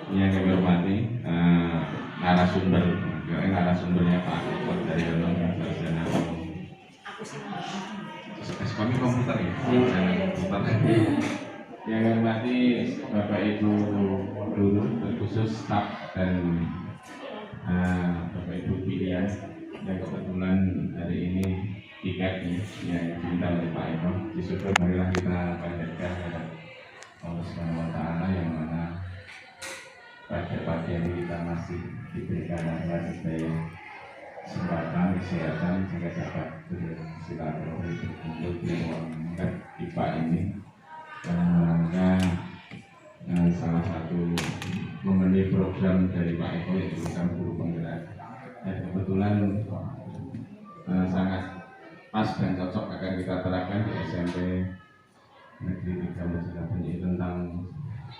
yang kami hormati narasumbernya Pak Dr. Daryono Sarjana kami komputer ya, yang kami hormati Bapak Ibu guru terkhusus staf dan Bapak Ibu pilihan yang kebetulan hari ini tiketnya yang diminta oleh Pak Eko disyukur marilah kita panjatkan kepada Allah Subhanahu wa Ta'ala yang mana pada pagi ini kita masih diberikan daya kesempatan kesehatan sehingga dapat bersilaturahmi berkumpul di ruang IPA ini dalam rangka salah satu memenuhi program dari Pak Eko yaitu program guru penggerak, dan kebetulan sangat pas dan cocok akan kita terapkan di SMP Negeri 3 Mojilaban ini tentang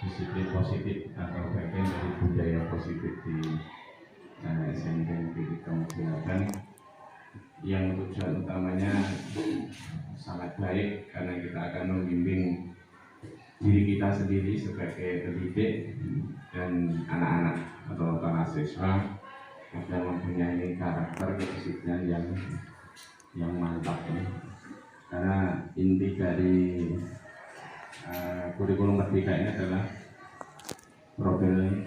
disiplin positif atau bagian dari budaya positif di SMP Negeri 3 Mojilaban yang tujuan utamanya sangat baik karena kita akan membimbing diri kita sendiri sebagai pendidik dan anak-anak atau mahasiswa agar mempunyai karakter kedisiplinan yang mantap ini. Karena inti dari kurikulum merdeka ini adalah profil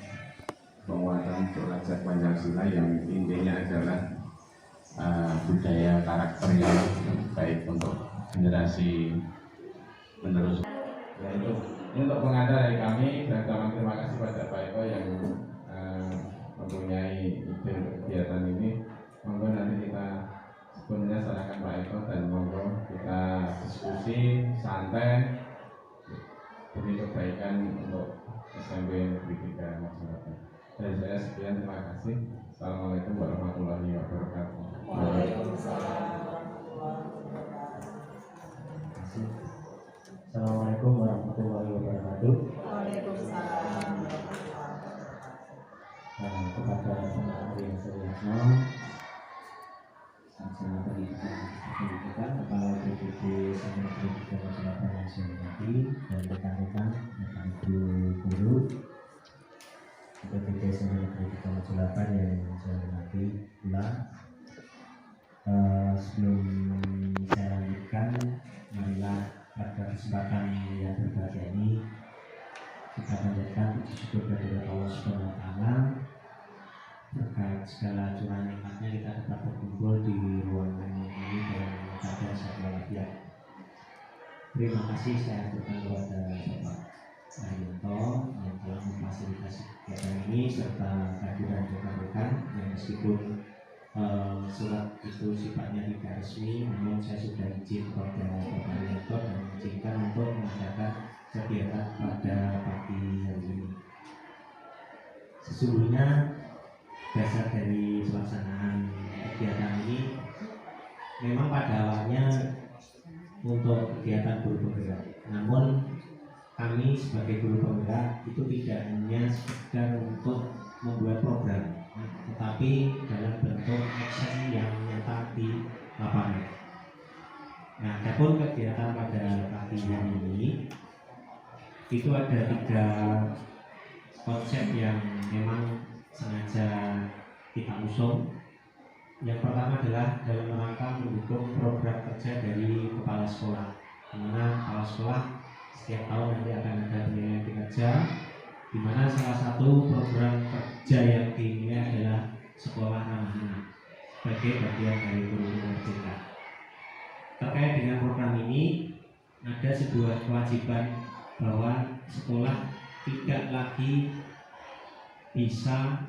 penguatan belajar Pancasila yang intinya adalah budaya karakter yang baik untuk generasi penerus. Ya, ini untuk pengantar dari kami dan terima kasih pada Pak Eko yang mempunyai ide kegiatan ini. Monggo nanti kita sebenarnya serahkan Pak Eko dan monggo kita diskusi santai demi kebaikan untuk SMP Negeri 3 Mojilaban. Dan saya sekian, terima kasih. Assalamualaikum warahmatullahi wabarakatuh. Waalaikumsalam. Assalamualaikum warahmatullahi wabarakatuh. Waalaikumsalam. Kepada teman-teman yang saya kenal, Sarjana Pendidikan, Kepala BPD SMP Negeri 3 Mojilaban yang saya hormati, dan rekan-rekan Bapak Ibu guru BPD SMP Negeri 3 Mojilaban yang saya hormati pula. Sebelum saya lanjutkan, marilah pada kesempatan yang berbahagia ini kita panjatkan puji syukur kepada Allah Subhanahu wa Ta'ala berkat segala curahan nikmatnya kita dapat berkumpul di ruangan ini dalam keadaan sehat walafiat. Terima kasih saya aturkan kepada Bapak Haryanto yang telah memfasilitasi kegiatan ini serta kehadiran rekan-rekan yang meskipun surat itu sifatnya tidak resmi, namun saya sudah izin kepada Bapak Haryanto dan mengizinkan untuk mengadakan kegiatan pada pagi hari ini. Sesungguhnya dasar dari pelaksanaan kegiatan ini memang pada awalnya untuk kegiatan guru penggerak, namun kami sebagai guru penggerak itu tidak hanya sekedar untuk membuat program, tetapi dalam bentuk action yang nyata di lapangan. Nah, adapun kegiatan pada pagi hari ini itu ada 3 konsep yang memang sengaja kita usung. Yang pertama adalah dalam rangka mendukung program kerja dari kepala sekolah, di mana kepala sekolah setiap tahun nanti akan ada penilaian kinerja, di mana salah satu program kerja yang dinilai adalah sekolah ramah anak sebagai bagian dari kurikulum merdeka. Terkait dengan program ini ada sebuah kewajiban bahwa sekolah tidak lagi bisa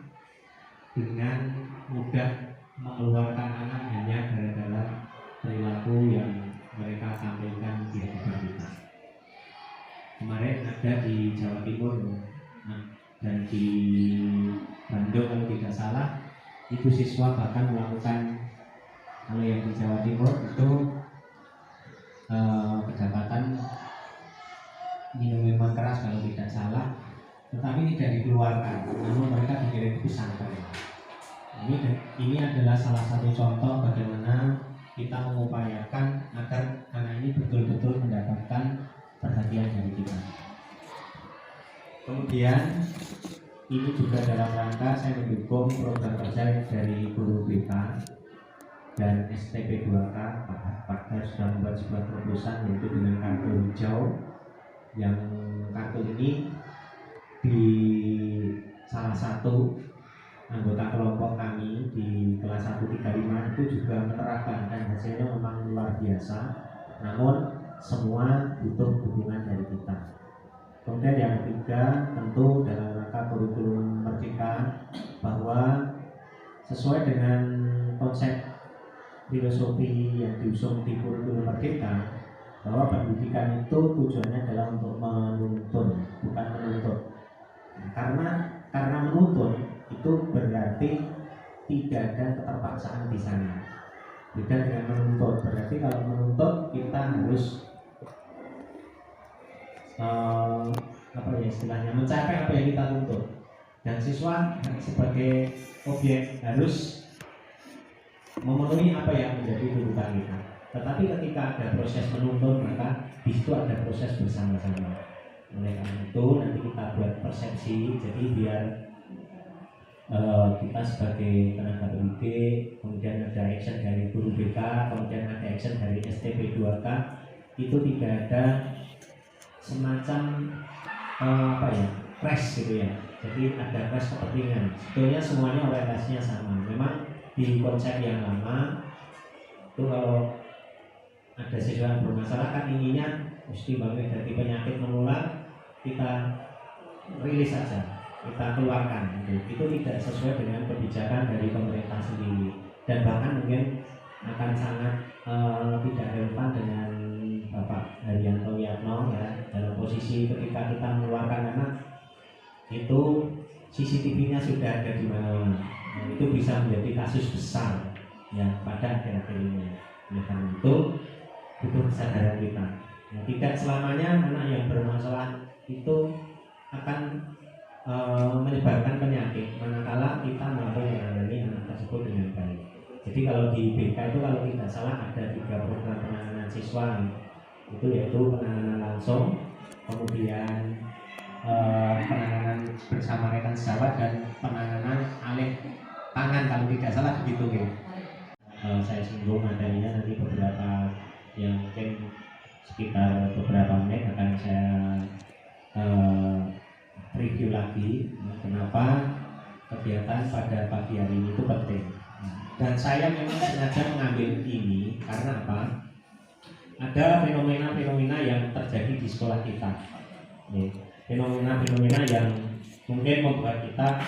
dengan mudah mengeluarkan anak hanya gara-gara perilaku yang mereka tampilkan di hadapan kita. Kemarin ada di Jawa Timur dan di Bandung kalau tidak salah, itu siswa bahkan melakukan, kalau yang di Jawa Timur itu kedapatan minum minuman keras kalau tidak salah, tetapi tidak dikeluarkan, namun mereka dikirim ke pesantren. Ini adalah salah satu contoh bagaimana kita mengupayakan agar anak ini betul-betul mendapatkan perhatian dari kita. Kemudian ini juga dalam rangka saya mendukung program kerja dari guru BK dan STP 2K. Pak sudah membuat sebuah terobosan yaitu dengan kartu hijau, yang kartu ini di salah satu anggota kelompok kami di kelas 135 itu juga menerapkan, dan hasilnya memang luar biasa. Namun semua butuh dukungan dari kita. Kemudian yang ketiga, tentu dalam rangka kurikulum merdeka, bahwa sesuai dengan konsep filosofi yang diusung di kurikulum merdeka, bahwa pendidikan itu tujuannya adalah untuk menuntun, bukan menuntut. Karena menuntun itu berarti tidak ada keterpaksaan di sana. Beda dengan menuntut. Berarti kalau menuntut kita harus mencapai apa yang kita tuntut, dan siswa sebagai objek harus memenuhi apa yang menjadi tuntutan kita. Tetapi ketika ada proses menuntun, maka di situ ada proses bersama-sama. Oleh karena itu nanti kita buat persepsi, jadi biar kita sebagai tenaga pendidik, kemudian ada action dari guru BK, kemudian ada action dari STP 2K, itu tidak ada semacam crash gitu ya. Jadi ada crash kepentingan. Sebetulnya semuanya orientasinya sama. Memang di konsep yang lama itu kalau ada siswa yang bermasalah kan inginnya mesti bangun dari penyakit menular, kita rilis saja, kita keluarkan gitu. Itu tidak sesuai dengan kebijakan dari pemerintah sendiri, dan bahkan mungkin akan sangat tidak relevan dengan Bapak Haryanto Wiyatno ya, dalam posisi ketika kita mengeluarkan, karena itu CCTV-nya sudah ada di mana-mana. Nah, itu bisa menjadi kasus besar ya pada akhir-akhir ini. Oleh karena itu butuh kesadaran kita. Nah, tidak selamanya anak yang bermasalah itu akan menyebarkan penyakit manakala kita mampu menangani anak tersebut dengan baik. Jadi kalau di BK itu kalau tidak salah ada 3 program penanganan siswa, itu yaitu penanganan langsung, kemudian penanganan bersama rekan sejawat, dan penanganan alih tangan kalau tidak salah begitu ya. Saya singgung materinya nanti beberapa yang mungkin sekitar beberapa menit akan saya review lagi kenapa kegiatan pada pagi hari ini itu penting. Dan saya memang sengaja mengambil ini karena apa? Ada fenomena-fenomena yang terjadi di sekolah kita. Fenomena-fenomena yang mungkin membuat kita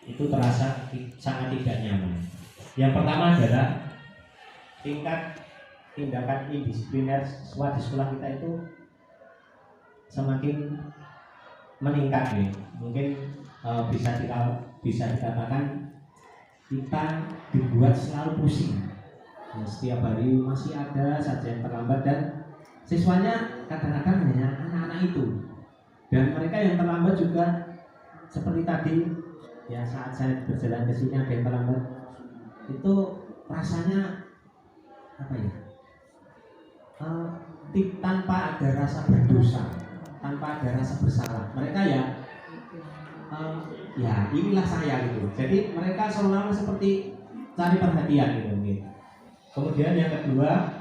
itu terasa sangat tidak nyaman. Yang pertama adalah tingkat tindakan indisipliner siswa di sekolah kita itu semakin meningkat ya. Mungkin bisa dikatakan kita dibuat selalu pusing. Nah, setiap hari masih ada saja yang terlambat, dan siswanya kadang-kadang hanya anak-anak itu. Dan mereka yang terlambat juga seperti tadi ya, saat saya berjalan ke sini ada yang terlambat, itu rasanya apa ya? Tanpa ada rasa berdosa, tanpa ada rasa bersalah. Mereka ya inilah saya gitu. Jadi mereka selalu seperti cari perhatian gitu. Kemudian yang kedua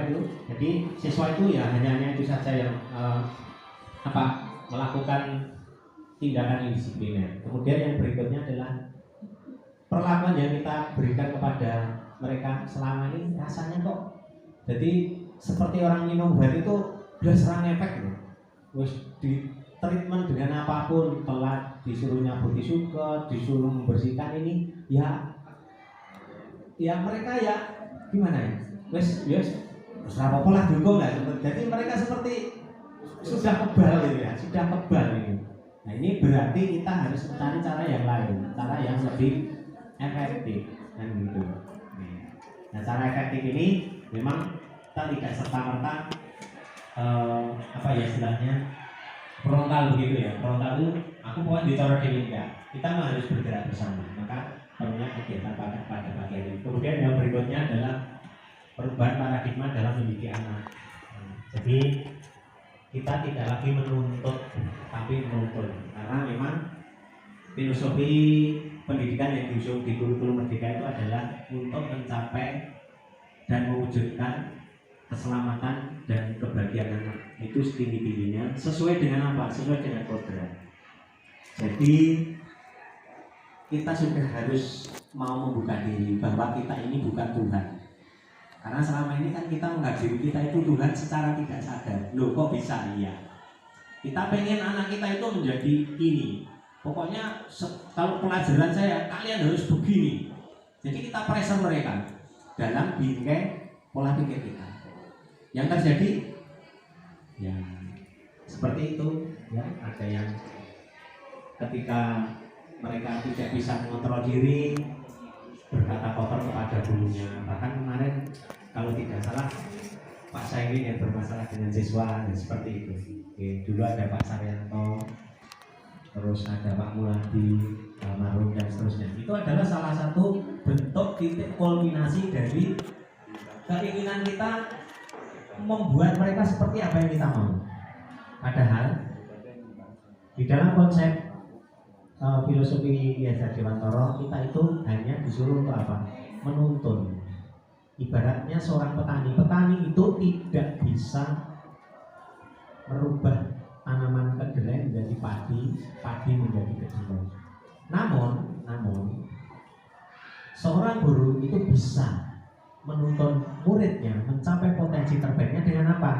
itu, jadi siswa itu ya hanya itu saja yang melakukan tindakan indisipliner. Kemudian yang berikutnya adalah perlakuan yang kita berikan kepada mereka selama ini rasanya kok jadi seperti orang minum obat itu udah serang efek gitu. Terus di treatment dengan apapun, telat disuruh nyabuti suket, disuruh membersihkan ini, ya mereka ya gimana ya? Wes apa lah dukung lah. Jadi mereka seperti sudah kebal gitu ya, sudah kebal ini. Nah ini berarti kita harus mencari cara yang lain, cara yang lebih efektif kan gitu. Nah cara efektif ini memang kita tidak serta-merta istilahnya frontal begitu ya. Frontal itu aku pokoknya dicoret ini enggak. Kita harus bergerak bersama. Maka perlunya kegiatan pada pagi hari. Kemudian yang berikutnya adalah perubahan paradigma dalam mendidik anak. Jadi kita tidak lagi menuntut tapi menuntun, karena filosofi pendidikan yang diusung di kurikulum Merdeka itu adalah untuk mencapai dan mewujudkan keselamatan dan kebahagiaan anak itu setinggi-tingginya sesuai dengan apa? Sesuai dengan program. Jadi kita sudah harus mau membuka diri bahwa kita ini bukan Tuhan. Karena selama ini kan kita menghadiri kita itu Tuhan secara tidak sadar. Loh kok bisa? Iya. Kita pengen anak kita itu menjadi ini. Pokoknya kalau pelajaran saya kalian harus begini. Jadi kita pressure mereka dalam bingkai pola pikir kita. Yang terjadi ya seperti itu ya, ada yang ketika mereka tidak bisa mengontrol diri berkata kotor kepada gurunya. Bahkan kemarin kalau tidak salah Pak Saini yang bermasalah dengan siswa dan seperti itu. Oke, dulu ada Pak Saryanto, terus ada Pak Muladi, Marum dan seterusnya. Itu adalah salah satu bentuk titik kulminasi dari keinginan kita membuat mereka seperti apa yang kita mau. Padahal di dalam konsep filosofi Yasa Dewantoro kita itu hanya disuruh untuk apa? Menuntun. Ibaratnya seorang petani itu tidak bisa merubah tanaman kedelai menjadi padi menjadi kedelai. Namun seorang guru itu bisa menuntun muridnya mencapai potensi terbaiknya dengan apa?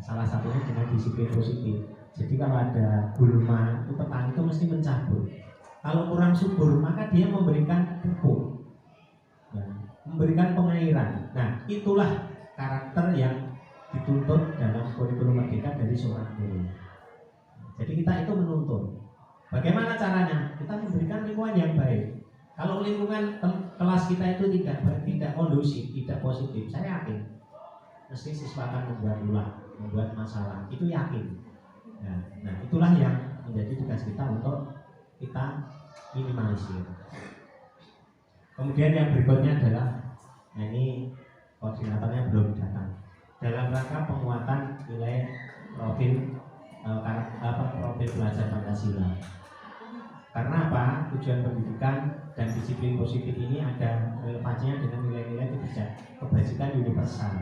Salah satunya dengan disiplin positif. Jadi kalau ada gulma itu petani itu mesti mencabut. Kalau kurang subur maka dia memberikan pupuk, ya, memberikan pengairan. Nah itulah karakter yang dituntut dalam kurikulum Merdeka dari seorang guru. Jadi kita itu menuntun. Bagaimana caranya? Kita memberikan lingkungan yang baik. Kalau lingkungan kelas kita itu tidak kondusif, tidak positif, saya yakin mesti siswa akan membuat masalah. Itu yakin. Nah itulah yang menjadi tugas kita untuk kita minimalisir. Kemudian yang berikutnya adalah, nah ini koordinatornya belum datang. Dalam rangka penguatan nilai profil belajar Pancasila. Karena apa? Tujuan pendidikan dan disiplin positif ini ada relevansinya dengan nilai-nilai kebajikan universal.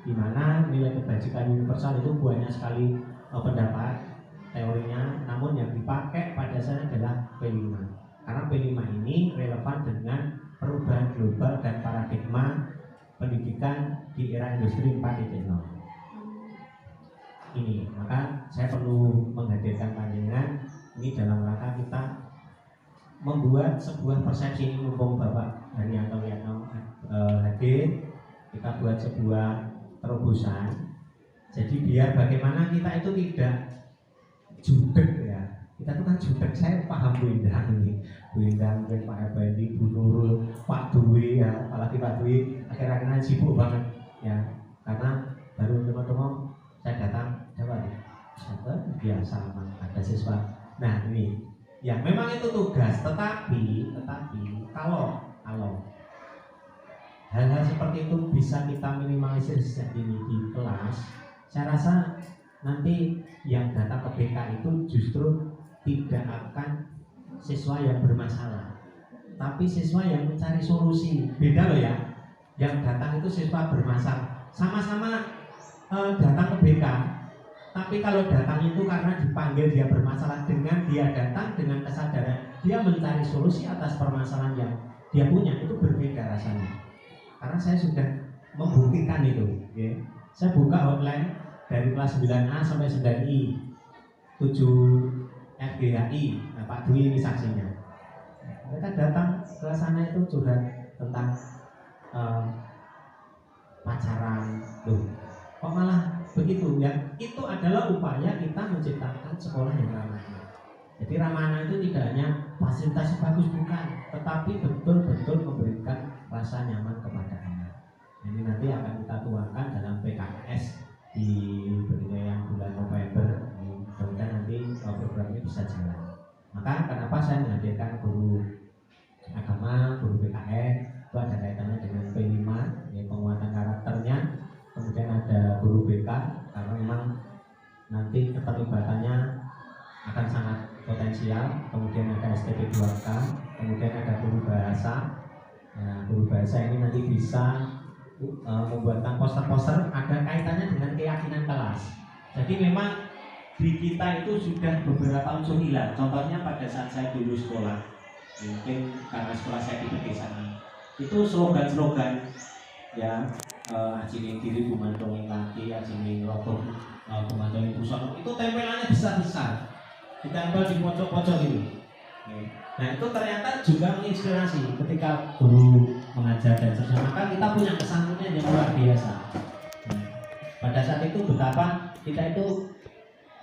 Di mana nilai kebajikan universal itu banyak sekali pendapat teorinya, namun yang dipakai pada saya adalah P5. Karena P5 ini relevan dengan perubahan global dan paradigma pendidikan di era industri 4.0 ini. Maka saya perlu menghadirkan panjenengan ini dalam rangka kita membuat sebuah persepsi ini. Mumpung Bapak Haryanto hadir, kita buat sebuah terobosan. Jadi biar bagaimana kita itu tidak judek ya. Kita itu kan judek, saya paham Bu Indah ini. Bu Indah, mungkin Pak Effendi, Bu Nurul, Pak Dwi ya, apalagi Pak Dwi akhir-akhir sibuk banget ya. Karena baru teman-teman saya datang, biasa ada siswa. Nah ini, ya memang itu tugas. Tetapi kalau hal-hal seperti itu bisa kita minimalisir sejak dini di kelas, saya rasa nanti yang datang ke BK itu justru tidak akan siswa yang bermasalah, tapi siswa yang mencari solusi. Beda loh ya, yang datang itu siswa bermasalah, sama-sama datang ke BK, tapi kalau datang itu karena dipanggil dia bermasalah, dengan dia datang dengan kesadaran dia mencari solusi atas permasalahan yang dia punya, itu berbeda rasanya. Karena saya sudah membuktikan itu ya. Saya buka hotline dari kelas 9A sampai 9I 7 FGHI, nah, Pak Dwi ini saksinya. Mereka datang ke sana itu curhat tentang pacaran. Loh, kok malah begitu ya? Itu adalah upaya kita menciptakan sekolah yang ramah. Jadi ramah itu tidak hanya fasilitas bagus, bukan, tetapi betul-betul memberikan rasa nyaman kepada anak. Ini nanti akan kita tuangkan dalam PKS di yang bulan November. Mudah-mudahan nanti program ini bisa jalan. Maka kenapa saya menghadirkan guru agama, guru PKN, itu ada kaitannya dengan P5, ya, penguatan karakternya. Kemudian ada guru BK, karena memang nanti keterlibatannya akan sangat potensial. potensial, kemudian ada STP 2K, kemudian ada guru bahasa. Nah, guru bahasa ini nanti bisa membuatkan poster-poster ada kaitannya dengan keyakinan kelas. Jadi memang di kita itu sudah beberapa unsur hilang. Contohnya pada saat saya dulu sekolah, mungkin karena sekolah saya di pedesaan, itu slogan-slogan ya, ajine diri kumantongin laki, ajine rokok kumantongin busana, itu tempelannya besar-besar, ditempel di pojok-pojok gitu. Nah itu ternyata juga menginspirasi ketika guru mengajar dan seterusnya, maka kita punya kesantunan yang luar biasa. Nah, pada saat itu betapa kita itu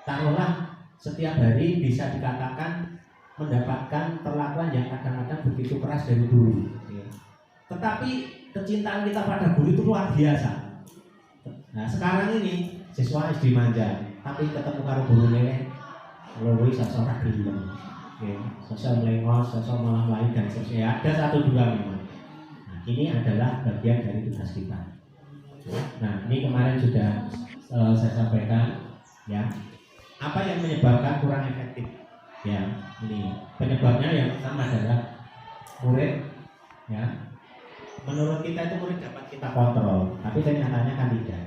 taruhlah setiap hari bisa dikatakan mendapatkan perlakuan yang kadang-kadang begitu keras dari guru. Tetapi kecintaan kita pada guru itu luar biasa. Nah sekarang ini siswa SD manja, tapi ketemu karo guru lele, loro iso ora gelem. Sosial melengos, sosial malah lain dan seterusnya. Ada satu dua memang. Nah, ini adalah bagian dari tugas kita. Nah, ini kemarin sudah saya sampaikan, ya. Apa yang menyebabkan kurang efektif? Ya, ini penyebabnya yang pertama adalah murid, ya. Menurut kita itu murid dapat kita kontrol, tapi kenyataannya kan tidak.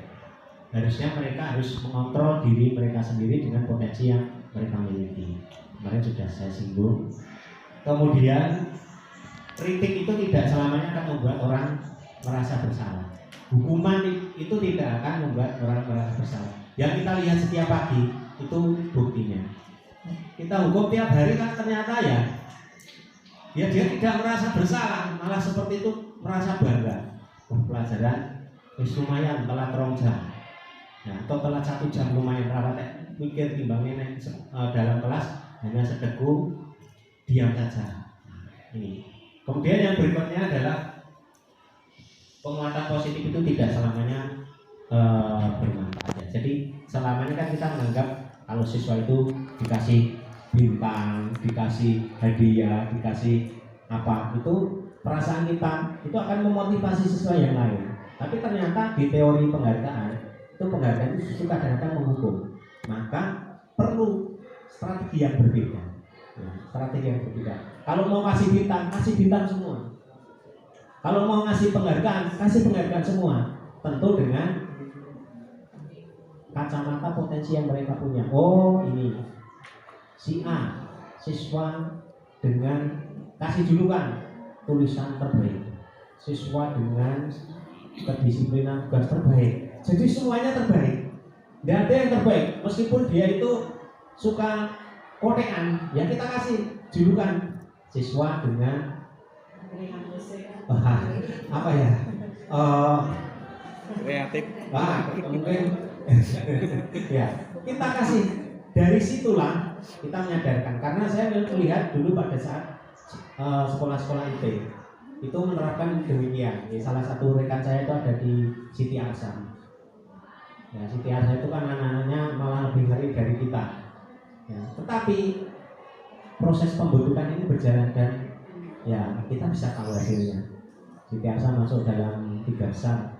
Harusnya mereka harus mengontrol diri mereka sendiri dengan potensi yang mereka miliki. Kemarin sudah saya singgung. Kemudian kritik itu tidak selamanya akan membuat orang merasa bersalah. Hukuman itu tidak akan membuat orang merasa bersalah. Yang kita lihat setiap pagi itu buktinya. Kita hukum tiap hari kan ternyata ya dia tidak merasa bersalah, malah seperti itu merasa bangga. Pelajaran lumayan telat 2 jam. Nah, atau telat 1 jam lumayan rawat mikir timbangnya dalam kelas hanya seteguk diam saja. Ini. Kemudian yang berikutnya adalah penguatan positif itu tidak selamanya bermanfaat. Jadi selamanya kan kita menganggap kalau siswa itu dikasih bintang, dikasih hadiah, dikasih apa, itu perasaan kita itu akan memotivasi siswa yang lain. Tapi ternyata di teori penghargaan itu kadang-kadang menghukum. Maka perlu strategi yang berbeda. Strategi yang berbeda. Kalau mau kasih bintang semua. Kalau mau ngasih penghargaan, kasih penghargaan semua. Tentu dengan kacamata potensi yang mereka punya. Oh ini si A, siswa dengan kasih julukan tulisan terbaik, siswa dengan kedisiplinan tugas terbaik. Jadi semuanya terbaik. Tidak ada yang terbaik. Meskipun dia itu suka kotekan, ya kita kasih julukan siswa dengan apa ya? Kreatif. Mungkin ya kita kasih. Dari situlah kita menyadarkan. Karena saya melihat dulu pada saat sekolah-sekolah itu menerapkan demikian. Ya, salah satu rekan saya itu ada di Siti Arsam. Ya, Siti Arsam itu kan anak-anaknya malah lebih ngeri dari kita. Ya, tetapi proses pembentukan ini berjalan dan ya kita bisa tahu hasilnya. Siti Arsam masuk dalam 3 besar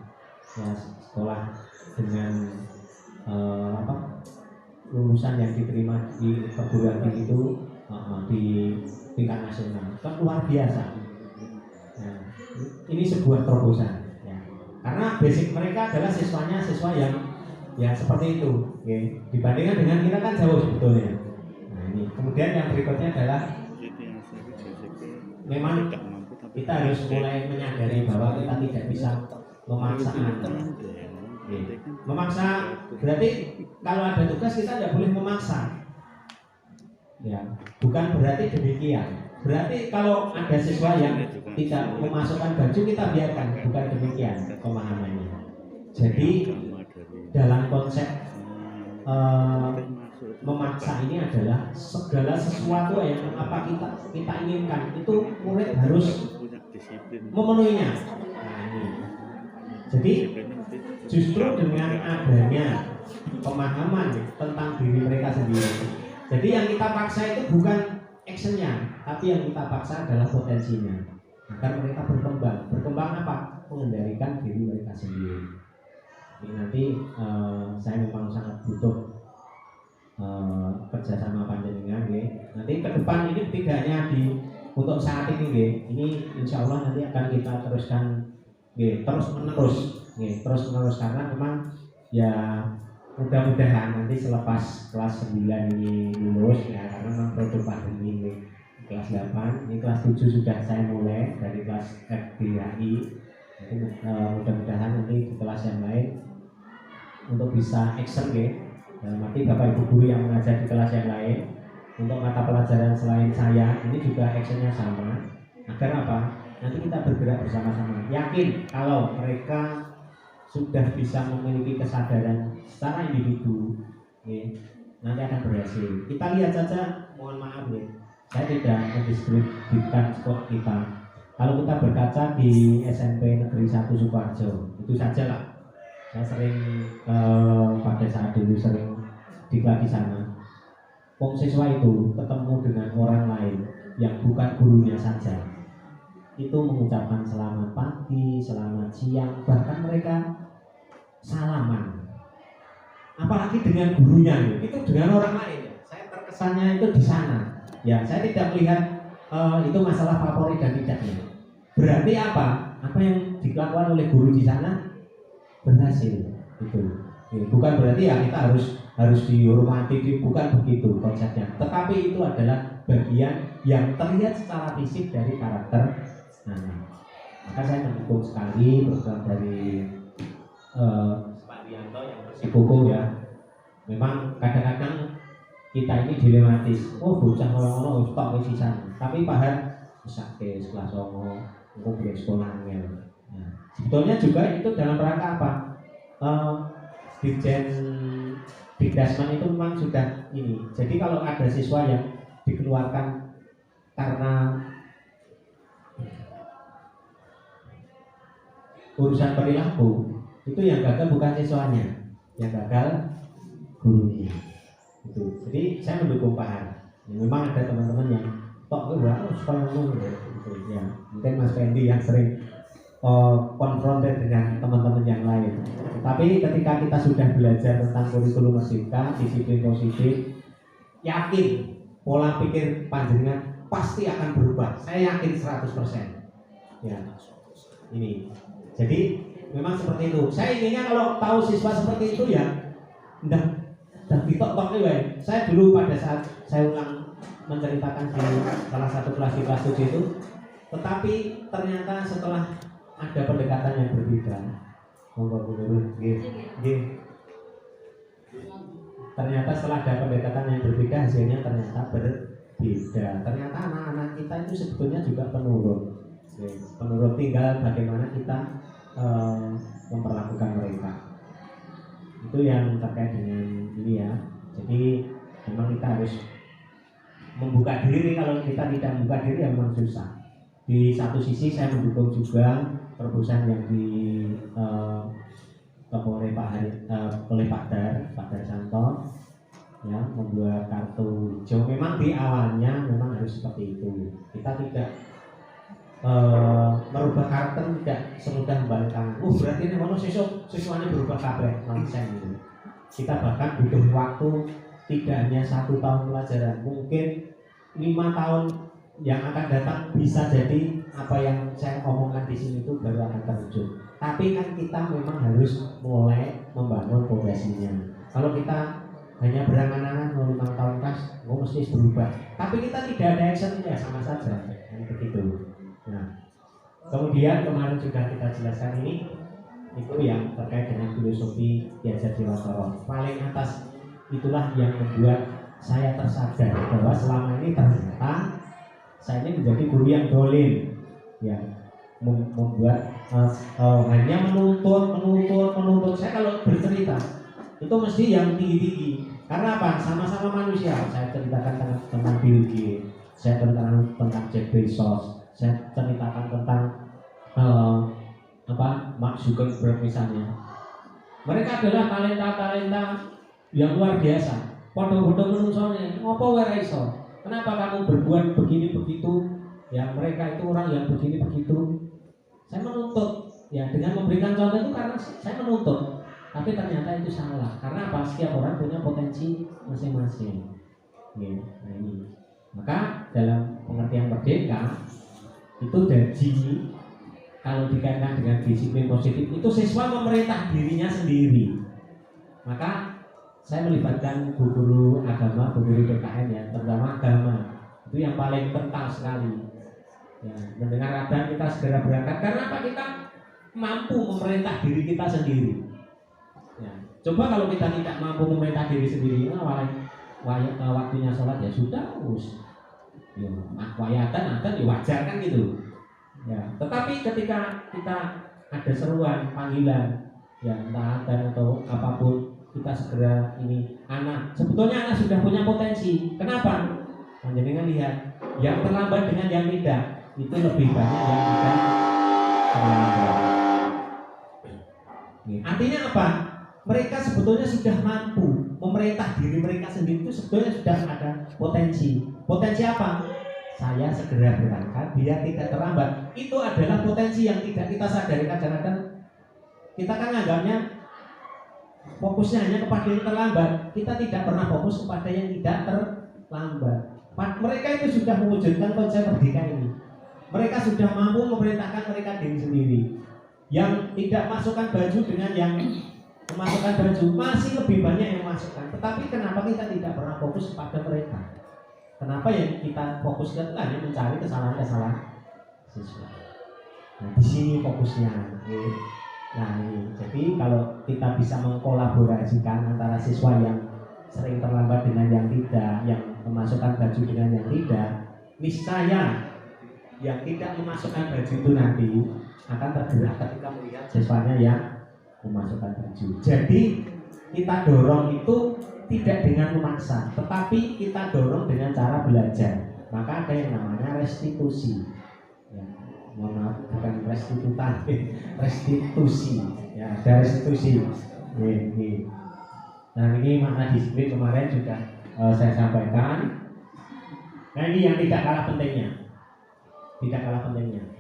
ya, sekolah dengan lulusan yang diterima di perguruan tinggi itu di tingkat nasional. Itu luar biasa. Nah, ini sebuah terobosan. Ya. Karena basic mereka adalah siswanya siswa yang ya seperti itu, okay. Dibandingkan dengan kita kan jauh sebetulnya. Nah ini. Kemudian yang berikutnya adalah memang kita harus mulai menyadari bahwa kita tidak bisa memaksa anak. Okay. Memaksa berarti kalau ada tugas kita tidak boleh memaksa. Ya, bukan berarti demikian. Berarti kalau ada siswa yang tidak memasukkan baju kita biarkan, bukan demikian pemahamannya. Jadi dalam konsep memaksa ini adalah segala sesuatu yang apa kita inginkan itu murid harus memenuhinya. Nah, ini. Jadi justru dengan adanya pemahaman tentang diri mereka sendiri. Jadi yang kita paksa itu bukan actionnya, tapi yang kita paksa adalah potensinya. Agar mereka berkembang. Berkembang apa? Mengendalikan diri mereka sendiri. Ini nanti saya memang sangat butuh kerjasama panjenengan, ya. Nanti ke depan ini tidak hanya untuk saat ini nggih. Ini insya Allah nanti akan kita teruskan nggih, terus menerus karena memang ya mudah-mudahan nanti selepas kelas 9 ini lulus ya, karena memang produk pandemi ini kelas 8, ini kelas 7 sudah saya mulai dari kelas FDHI. Jadi mudah-mudahan nanti di kelas yang lain untuk bisa action ya. Dalam arti Bapak Ibu guru yang mengajar di kelas yang lain untuk mata pelajaran selain saya ini juga actionnya sama. Agar apa? Nanti kita bergerak bersama-sama. Yakin kalau mereka sudah bisa memiliki kesadaran secara individu, ya, nanti akan berhasil. Kita lihat saja, mohon maaf ya, saya tidak mendiskreditkan skor kita. Kalau kita berkaca di SMP Negeri 1 Sukoharjo, itu sajalah. Saya sering pada saat dulu sering diklat di sana. Siswa itu ketemu dengan orang lain yang bukan gurunya saja. Itu mengucapkan selamat pagi, selamat siang, bahkan mereka salaman. Apalagi dengan gurunya, itu dengan orang lain. Saya terkesannya itu di sana. Ya, saya tidak melihat itu masalah favorit dan tidaknya. Berarti apa? Apa yang dilakukan oleh guru di sana berhasil. Itu. Bukan berarti ya kita harus dihormati, bukan begitu konsepnya. Tetapi itu adalah bagian yang terlihat secara fisik dari karakter. Nah, maka saya mendukung sekali program dari Pak Wianto yang bersikukuh ya. Memang kadang-kadang kita ini dilematis. Oh bocah ngono stok wis sisan. Tapi paham sakit kelas 9 engko boleh sekolah angel. Nah, sebetulnya juga itu dalam rangka apa? Dirjen Dikdasman itu memang sudah ini. Jadi kalau ada siswa yang dikeluarkan karena urusan perilaku, itu yang gagal bukan siswanya, yang gagal gurunya. Itu. Jadi saya mendukung Pak Han. Memang ada teman-teman yang tok sekolah gitu ya. Mungkin Mas Fendi yang sering konfrontir dengan teman-teman yang lain. Tapi ketika kita sudah belajar tentang kurikulum merdeka, disiplin positif, yakin pola pikir panjenengan pasti akan berubah. Saya yakin 100%. Ya. Ini. Jadi memang seperti itu. Saya inginnya kalau tahu siswa seperti itu ya udah ditok-tok ya. Saya dulu pada saat saya ulang menceritakan di salah satu kelas di kelas 7 itu, tetapi ternyata setelah ada pendekatan yang berbeda. Ternyata setelah ada pendekatan yang berbeda, hasilnya ternyata berbeda. Ternyata anak-anak kita itu sebetulnya juga penurun. Penurut tinggal bagaimana kita memperlakukan mereka. Itu yang terkait dengan ini ya. Jadi memang kita harus membuka diri. Kalau kita tidak membuka diri ya memang susah. Di satu sisi saya mendukung juga terobosan yang oleh Pak Dar Santo ya, membuat kartu hijau. Memang di awalnya memang harus seperti itu. Kita tidak merubah karakter tidak semudah membalik tangan. Berarti ini mana siswanya berubah kabeh langsung gitu. Kita bahkan butuh waktu tidak hanya 1 tahun pelajaran, mungkin 5 tahun yang akan datang bisa jadi apa yang saya omongkan di sini itu baru akan terwujud. Tapi kan kita memang harus mulai membangun progresinya. Kalau kita hanya berangan-angan 5 tahun kas, mesti berubah. Tapi kita tidak ada action ya sama saja, kan begitu. Nah, kemudian kemarin juga kita jelaskan ini itu yang terkait dengan filosofi diajar di Wasoro. Paling atas itulah yang membuat saya tersadar bahwa selama ini ternyata saya ini menjadi guru yang dolim, ya, membuat hanya menuntut. Saya kalau bercerita itu mesti yang tinggi-tinggi. Karena apa? Sama-sama manusia. Saya ceritakan tentang Bill Gates, saya ceritakan tentang Jeff Bezos, saya ceritakan tentang Mark Zuckerberg misalnya. Mereka adalah talenta yang luar biasa. Podo-podo menungsone, ngopo wae iso. Kenapa kamu berbuat begini begitu? Ya mereka itu orang yang begini begitu. Saya menuntut, ya dengan memberikan contoh itu karena saya menuntut. Tapi ternyata itu salah. Karena apa? Setiap orang punya potensi masing-masing. Ya, nah ini. Maka dalam pengertian merdeka itu gaji kalau dikaitkan dengan disiplin positif itu siswa memerintah dirinya sendiri. Maka saya melibatkan guru agama, guru PKN ya, terutama agama itu yang paling kental sekali. Ya, mendengar adzan kita segera berangkat karena apa? Kita mampu memerintah diri kita sendiri. Ya, coba kalau kita tidak mampu memerintah diri sendiri, waktunya sholat ya sudah, ya, wayatan ya wajar kan gitu. Ya, tetapi ketika kita ada seruan, panggilan, ya entah adzan atau apapun, kita segera ini sebetulnya anak sudah punya potensi. Kenapa? Panjenengan lihat, yang terlambat dengan yang tidak itu lebih banyak yang tidak terlambat. Artinya apa? Mereka sebetulnya sudah mampu memerintah diri mereka sendiri, itu sebetulnya sudah ada potensi. Potensi apa? Saya segera berangkat biar tidak terlambat. Itu adalah potensi yang tidak kita sadari. Kadang-kadang kita kan anggapnya fokusnya hanya kepada yang terlambat. Kita tidak pernah fokus kepada yang tidak terlambat. Mereka itu sudah mewujudkan konsep merdeka ini. Mereka sudah mampu memerintahkan mereka diri sendiri. Yang tidak masukkan baju dengan yang memasukkan baju, masih lebih banyak yang masukkan. Tetapi kenapa kita tidak pernah fokus kepada mereka? Kenapa yang kita fokuskan hanya mencari kesalahan-kesalahan siswa? Nah, di sini fokusnya. Nah, ini. Jadi kalau kita bisa mengkolaborasikan antara siswa yang sering terlambat dengan yang tidak, yang memasukkan baju dengan yang tidak, niscaya yang tidak memasukkan baju itu nanti akan tergerak ketika melihat siswanya yang memasukkan baju. Jadi kita dorong itu tidak dengan memaksa, tetapi kita dorong dengan cara belajar. Maka ada yang namanya restitusi. Ya, mohon maaf, bukan restitutan, restitusi. Ya, ada restitusi. Ini. Nah, ini makna disiplin kemarin sudah saya sampaikan. Nah, ini yang tidak kalah pentingnya. Tidak kalah pentingnya.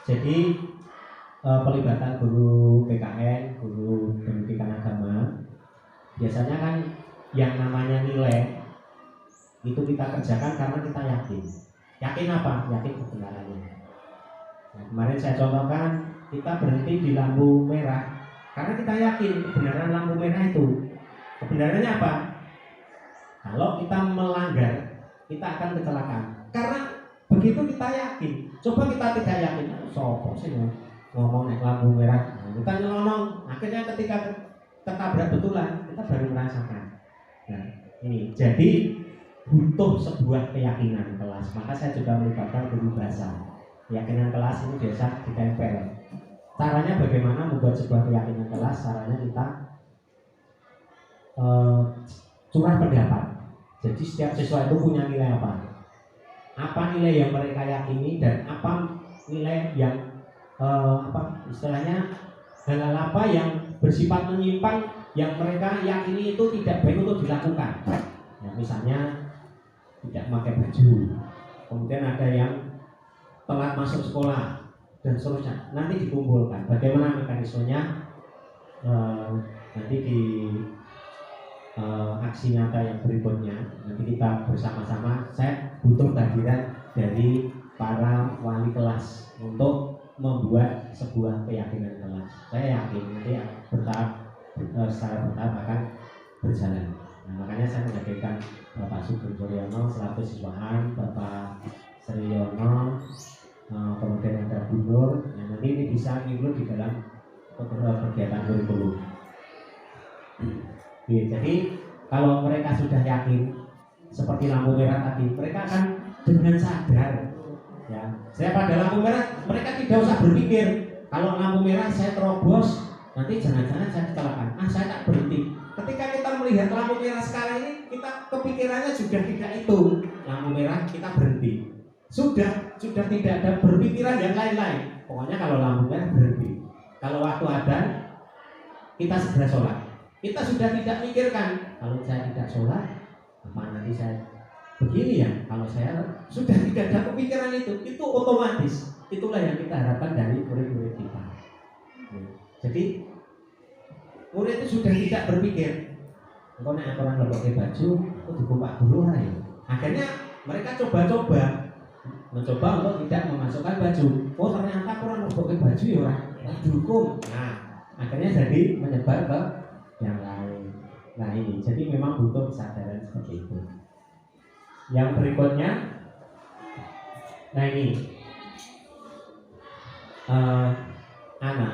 Jadi pelibatan guru PKN, guru pendidikan agama, biasanya kan yang namanya nilai itu kita kerjakan karena kita yakin. Yakin apa? Yakin kebenarannya. Nah, kemarin saya contohkan, kita berhenti di lampu merah karena kita yakin kebenaran lampu merah itu. Kebenarannya apa? Kalau kita melanggar, kita akan kecelakaan. Karena begitu kita yakin. Coba kita tidak yakin, sopo sih ngomong naik lampu merah, kita nyelonong. Akhirnya ketika ketabrak betulan, kita baru merasakan. Nah, ini jadi butuh sebuah keyakinan kelas. Maka saya juga melibatkan guru bahasa. Keyakinan kelas ini biasa ditempel. Caranya bagaimana membuat sebuah keyakinan kelas? Caranya kita curah pendapat. Jadi setiap siswa itu punya nilai apa? Apa nilai yang mereka yakini dan apa nilai yang istilahnya hal-hal apa yang bersifat menyimpang yang mereka yakini itu tidak baik untuk dilakukan. Ya, misalnya tidak memakai baju, kemudian ada yang telat masuk sekolah dan seterusnya. Nanti dikumpulkan. Bagaimana mekanismenya? Nanti di aksi nyata yang berikutnya. Nanti kita bersama-sama. Saya butuh kehadiran dari para wali kelas untuk membuat sebuah keyakinan kelas. Saya yakin nanti secara bertahap akan berjalan. Nah, makanya saya menghadirkan Bapak Sugeng Suryono selaku siswaan, Bapak Sriyono, kemudian ada Bu Nur, yang nanti ini bisa include di dalam kegiatan kurikulum. Jadi kalau mereka sudah yakin seperti lampu merah tadi, mereka akan dengan sadar. Ya, saya pada lampu merah, mereka tidak usah berpikir kalau lampu merah saya terobos, nanti jangan-jangan saya kecelakaan. Saya tak berhenti. Ketika kita melihat lampu merah sekarang ini, kita kepikirannya sudah tidak itu. Lampu merah kita berhenti. Sudah tidak ada berpikiran yang lain-lain. Pokoknya kalau lampu merah berhenti. Kalau waktu adzan kita segera sholat. Kita sudah tidak mikirkan kalau saya tidak sholat, apa nanti saya begini ya. Kalau saya sudah tidak ada kepikiran itu otomatis. Itulah yang kita harapkan dari murid-murid kita. Jadi murid itu sudah tidak berpikir, engkau nek orang pakai baju, aku dibuka guru aja. Akhirnya mereka mencoba untuk tidak memasukkan baju. Oh ternyata kurang pakai baju ya orang dihukum. Nah akhirnya jadi menyebar ke yang lain. Nah ini jadi memang butuh kesadaran seperti itu. Yang berikutnya, nah ini anak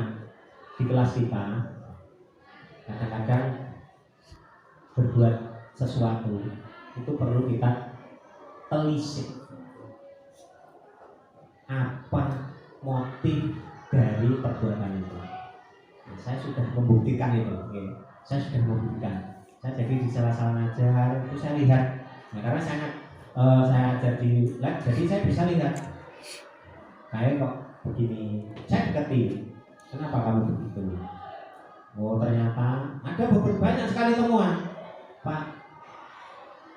di kelas kita kadang-kadang berbuat sesuatu itu perlu kita telisik apa motif dari perbuatan itu. Nah, saya sudah membuktikan itu, okay. Saya sudah membuktikan. Saya jadi di salah-salah ngajar itu saya lihat, nah, karena saya ajar di lab, jadi saya bisa lihat kayak kok begini. Saya dekati, kenapa kamu begitu? Oh ternyata ada beberapa banyak sekali temuan, Pak.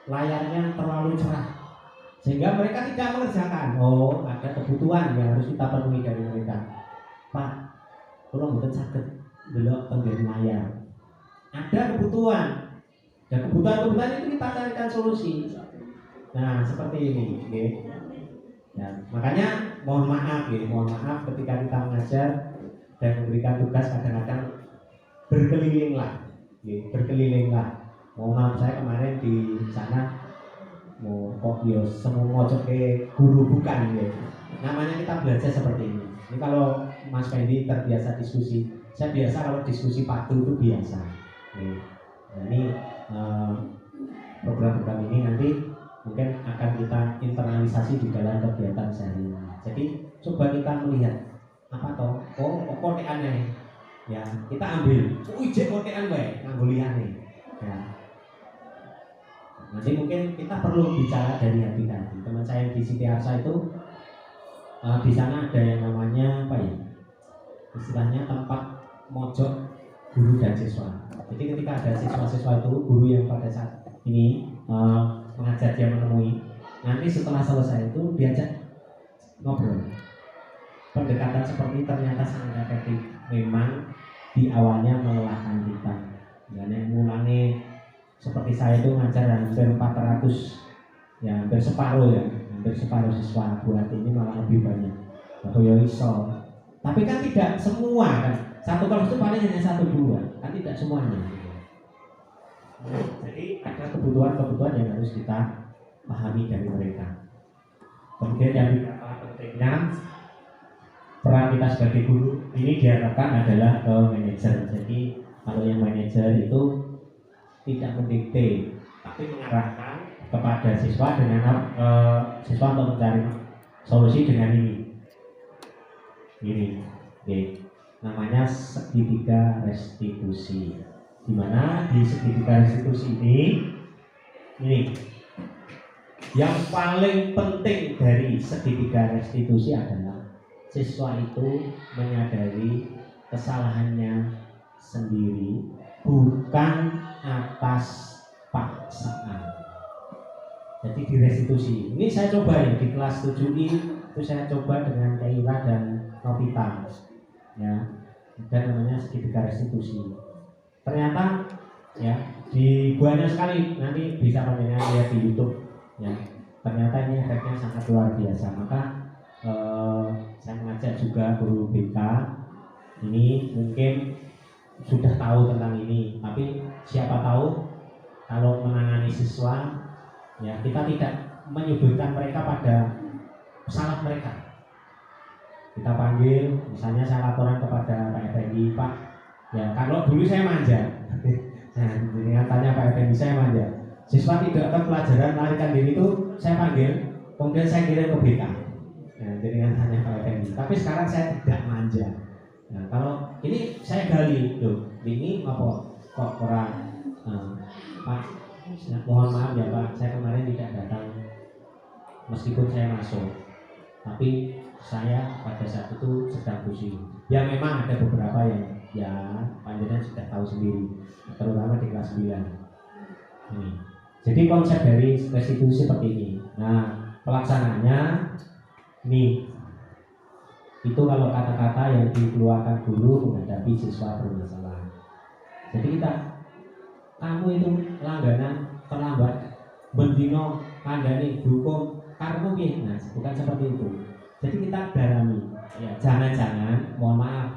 Layarnya terlalu cerah sehingga mereka tidak mengerjakan. Oh ada kebutuhan yang harus kita penuhi dari mereka, Pak. Tolong bukan sakit belok tenggelam layar. Ada kebutuhan, dan kebutuhan itu kita carikan solusi. Nah seperti ini, okay. Ya, makanya mohon maaf ketika kita mengajar dan memberikan tugas kadang-kadang berkelilinglah. Mohon maaf saya kemarin di sana mau kok yo semua ngocok ke guru bukan ya. Namanya kita belajar seperti ini. Ini kalau Mas Fendi terbiasa diskusi, saya biasa kalau diskusi padu itu biasa. Nah, ini program-program ini nanti mungkin akan kita internalisasi di dalam kegiatan sehari-hari. Jadi coba kita melihat apa toh, kotekan aneh. Ya, kita ambil. Ijek kotekan wae nganggo liyane. Ya. Nanti mungkin kita perlu bicara dari hati tadi. Teman saya di Siti Arsa itu di sana ada yang namanya apa ya? Istilahnya tempat mojok guru dan siswa. Jadi ketika ada siswa-siswa itu, guru yang pada saat ini mengajar dia menemui, nanti setelah selesai itu diajak ngobrol. Pendekatan seperti ternyata sangat efektif. Memang di awalnya melelahkan kita. Dan mulanya seperti saya itu ngajar hampir 400, ya hampir separuh siswa. Buat ini malah lebih banyak. Atau ya iso. Tapi kan tidak semua kan. Satu kelas itu paling hanya 1-2, kan tidak semuanya. Jadi ada kebutuhan-kebutuhan yang harus kita pahami dari mereka. Kemudian yang pentingnya peran kita sebagai guru ini diharapkan adalah ke manajer. Jadi kalau yang manajer itu tidak mendikte, tapi mengarahkan kepada siswa dengan siswa untuk mencari solusi dengan ini. Namanya segitiga restitusi. Di mana di segitiga restitusi ini yang paling penting dari segitiga restitusi adalah siswa itu menyadari kesalahannya sendiri, bukan atas paksaan. Jadi di restitusi ini saya coba ya di kelas 7I itu saya coba dengan Keira dan Novita, ya, dan namanya segitiga restitusi. Ternyata ya di banyak sekali, nanti bisa panjenengan lihat di YouTube, ya. Ternyata ini efeknya sangat luar biasa. Maka saya mengajak juga guru BK ini mungkin sudah tahu tentang ini, tapi siapa tahu kalau menangani siswa, ya kita tidak menyudutkan mereka pada salah mereka. Kita panggil, misalnya saya laporan kepada Pak Effendi, Pak, ya kalau dulu saya manja, dengan tanya Pak Effendi, saya manja. Siswa tidak ke pelajaran melarikan diri itu saya panggil, kemudian saya kirim ke BK. Ya, jadi dengan tanya Pak Effendi. Tapi sekarang saya tidak manja. Nah, kalau ini saya gali, loh, ini apa kok orang Pak, mohon maaf ya Pak, saya kemarin tidak datang meskipun saya masuk, tapi saya pada saat itu sedang pusing. Ya memang ada beberapa yang ya panjenengan sudah tahu sendiri, terutama di kelas 9 ini. Jadi konsep dari restitusi seperti ini. Nah pelaksanaannya nih, itu kalau kata-kata yang dikeluarkan guru menghadapi siswa bermasalah. Jadi kamu itu langganan terlambat bendino kandhane dukung karepmu piye. Nah, bukan seperti itu. Jadi kita dalami. Ya, jangan-jangan mohon maaf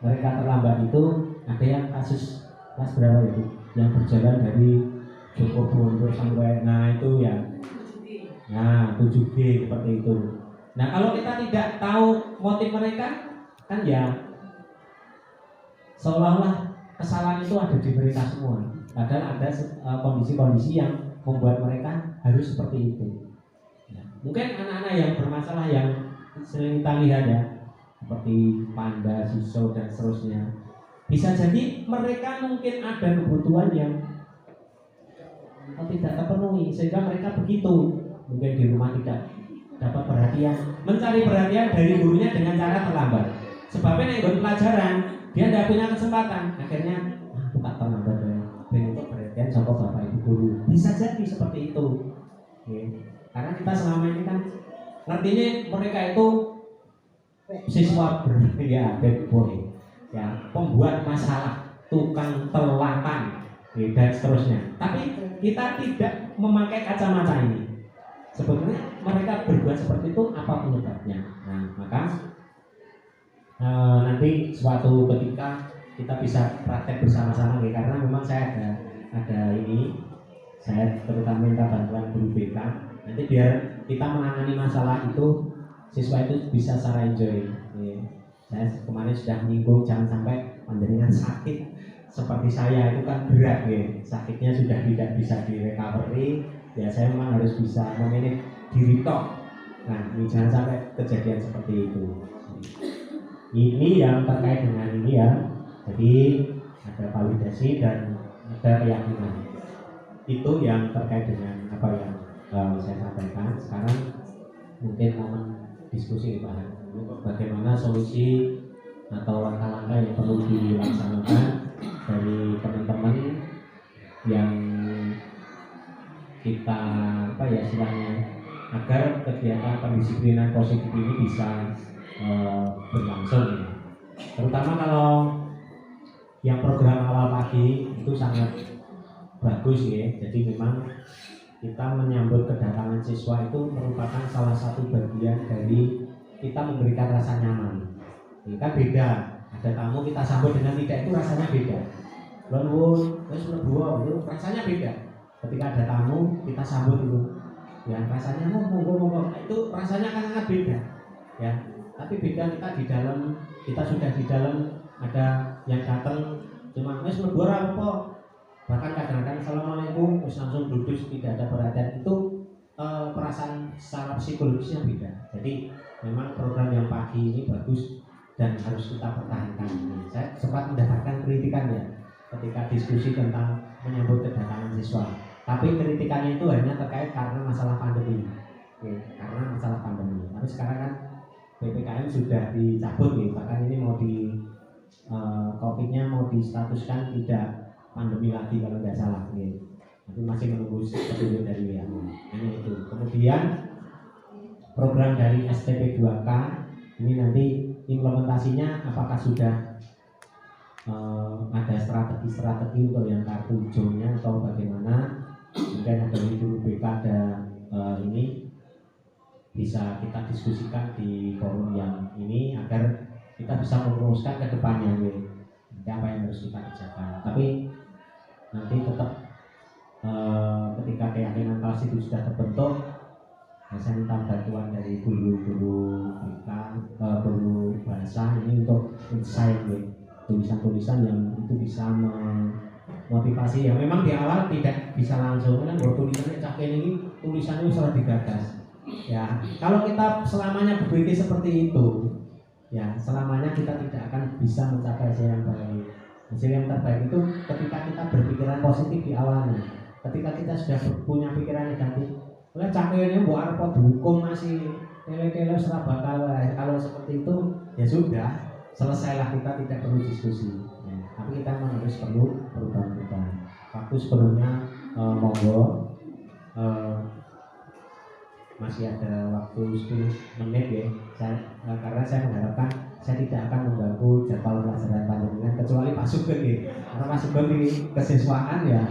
mereka terlambat itu ada yang kasus kelas berapa itu yang berjalan dari Joko Bondo sampai itu ya 7G seperti itu. Nah, kalau kita tidak tahu motif mereka kan ya seolah-olah kesalahan itu ada di mereka semua. Padahal ada kondisi-kondisi yang membuat mereka harus seperti itu. Ya, mungkin anak-anak yang bermasalah yang sering kita lihat ya, seperti Panda, Siso dan seterusnya. Bisa jadi mereka mungkin ada kebutuhan yang tidak terpenuhi sehingga mereka begitu. Mungkin di rumah tidak dapat perhatian, mencari perhatian dari gurunya dengan cara terlambat. Sebabnya ikut pelajaran dia tidak punya kesempatan. Akhirnya aku tak terlambat ya. Bentuk perhatian sama bapak ibu guru. Bisa jadi seperti itu. Oke. Karena kita selama ini kan ngertinya mereka itu siswa ya bad boy, ya pembuat masalah, tukang telatan, dan seterusnya. Tapi kita tidak memakai kacamata ini. Sebenarnya mereka berbuat seperti itu apa penyebabnya? Nah, maka nanti suatu ketika kita bisa praktek bersama-sama ya, karena memang saya ada ini, saya terutama minta bantuan guru BK. Nanti biar kita menangani masalah itu siswa itu bisa secara enjoy. Ya. Saya kemarin sudah menyinggung jangan sampai panjenengan sakit seperti saya itu kan berat ya. Sakitnya sudah tidak bisa direcovery. Ya saya memang harus bisa memanage diri toh. Nah, ini jangan sampai kejadian seperti itu. Ini yang terkait dengan ini ya. Jadi ada validasi dan ada keyakinan. Itu yang terkait dengan apa yang saya sampaikan. Sekarang mungkin momen diskusi bahan bagaimana solusi atau langkah-langkah yang perlu dilaksanakan dari teman-teman yang kita istilahnya agar kegiatan pendisiplinan positif ini bisa berlangsung. Terutama kalau yang program awal pagi itu sangat bagus ya. Jadi memang kita menyambut kedatangan siswa itu merupakan salah satu bagian dari kita memberikan rasa nyaman. Ini kan beda. Ada tamu kita sambut dengan tidak itu rasanya beda. Lalu itu rasanya beda. Ketika ada tamu kita sambut itu, ya rasanya monggo itu rasanya kan sangat beda. Ya, tapi beda kita sudah di dalam ada yang datang cuma mlebu apa. Bahkan kadang-kadang assalamualaikum terus langsung duduk tidak ada perhatian, itu perasaan secara psikologisnya beda. Jadi memang program yang pagi ini bagus dan harus kita pertahankan. Saya sempat mendapatkan kritikan ya ketika diskusi tentang menyambut kedatangan siswa. Tapi kritikannya itu hanya terkait karena masalah pandemi. Oke, karena masalah pandemi. Tapi sekarang kan PPKM sudah dicabut ya. Bahkan ini mau COVID-nya mau distatuskan tidak pandemi lagi kalau nggak salah gitu. Tapi masih menunggu petunjuk dari WHO. Hanya itu. Kemudian program dari STP 2K ini nanti implementasinya apakah sudah ada strategi untuk yang kartu hijaunya atau bagaimana? Mungkin ada guru BK ada ini bisa kita diskusikan di forum yang ini agar kita bisa merumuskan ke depannya gitu. Apa yang harus kita kerjakan. Tapi nanti tetap ketika keyakinan kelas itu sudah terbentuk, saya minta bantuan dari guru-guru BK, guru bahasa ini untuk insight tulisan-tulisan yang itu bisa memotivasi. Ya memang di awal tidak bisa langsung kan, tulisannya capek ini tulisannya sudah digagas. Ya kalau kita selamanya berpikir seperti itu, ya selamanya kita tidak akan bisa mencapai hasil yang baik. Hasil yang terbaik itu ketika kita berpikiran positif di awalnya. Ketika kita sudah punya pikiran negatif, oleh capeknya buat apa dihukum masih tele-tele serah bakal. Kalau seperti itu ya sudah selesailah, kita tidak perlu diskusi. Ya, tapi kita memang harus perlu perubahan-perubahan. Waktu sebelumnya monggo masih ada waktu 10 menit ya. Karena saya mengharapkan saya tidak akan mengganggu jadwal pelajaran panjenengan kecuali Pak Sugeng ya. Karena Pak Sugeng ini kesiswaan ya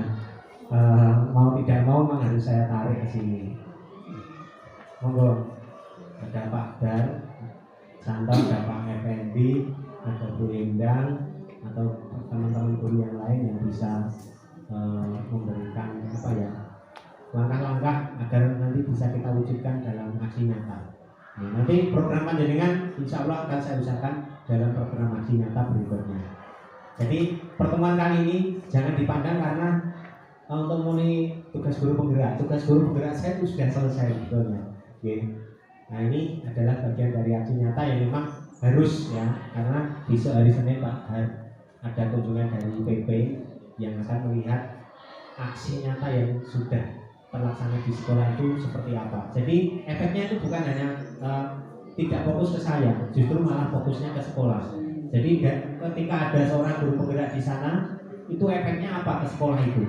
mau tidak mau memang harus saya tarik ke sini. Monggo, ada Pak Dar, Santo, ada Pak Effendi, ada Bu Endang, atau teman-teman guru yang lain yang bisa memberikan apa ya langkah-langkah agar nanti bisa kita wujudkan dalam aksi nyata. Nah, nanti program panjenengan insya Allah akan saya usahakan dalam program aksi nyata berikutnya. Jadi pertemuan kali ini jangan dipandang karena untuk memenuhi tugas guru penggerak. Tugas guru penggerak saya itu sudah selesai sebetulnya. Oke. Nah ini adalah bagian dari aksi nyata yang memang harus ya, karena besok hari Senin Pak ada kunjungan dari PP yang akan melihat aksi nyata yang sudah terlaksana di sekolah itu seperti apa. Jadi efeknya itu bukan hanya tidak fokus ke saya, justru malah fokusnya ke sekolah. Jadi ketika ada seorang guru penggerak di sana, itu efeknya apa ke sekolah itu?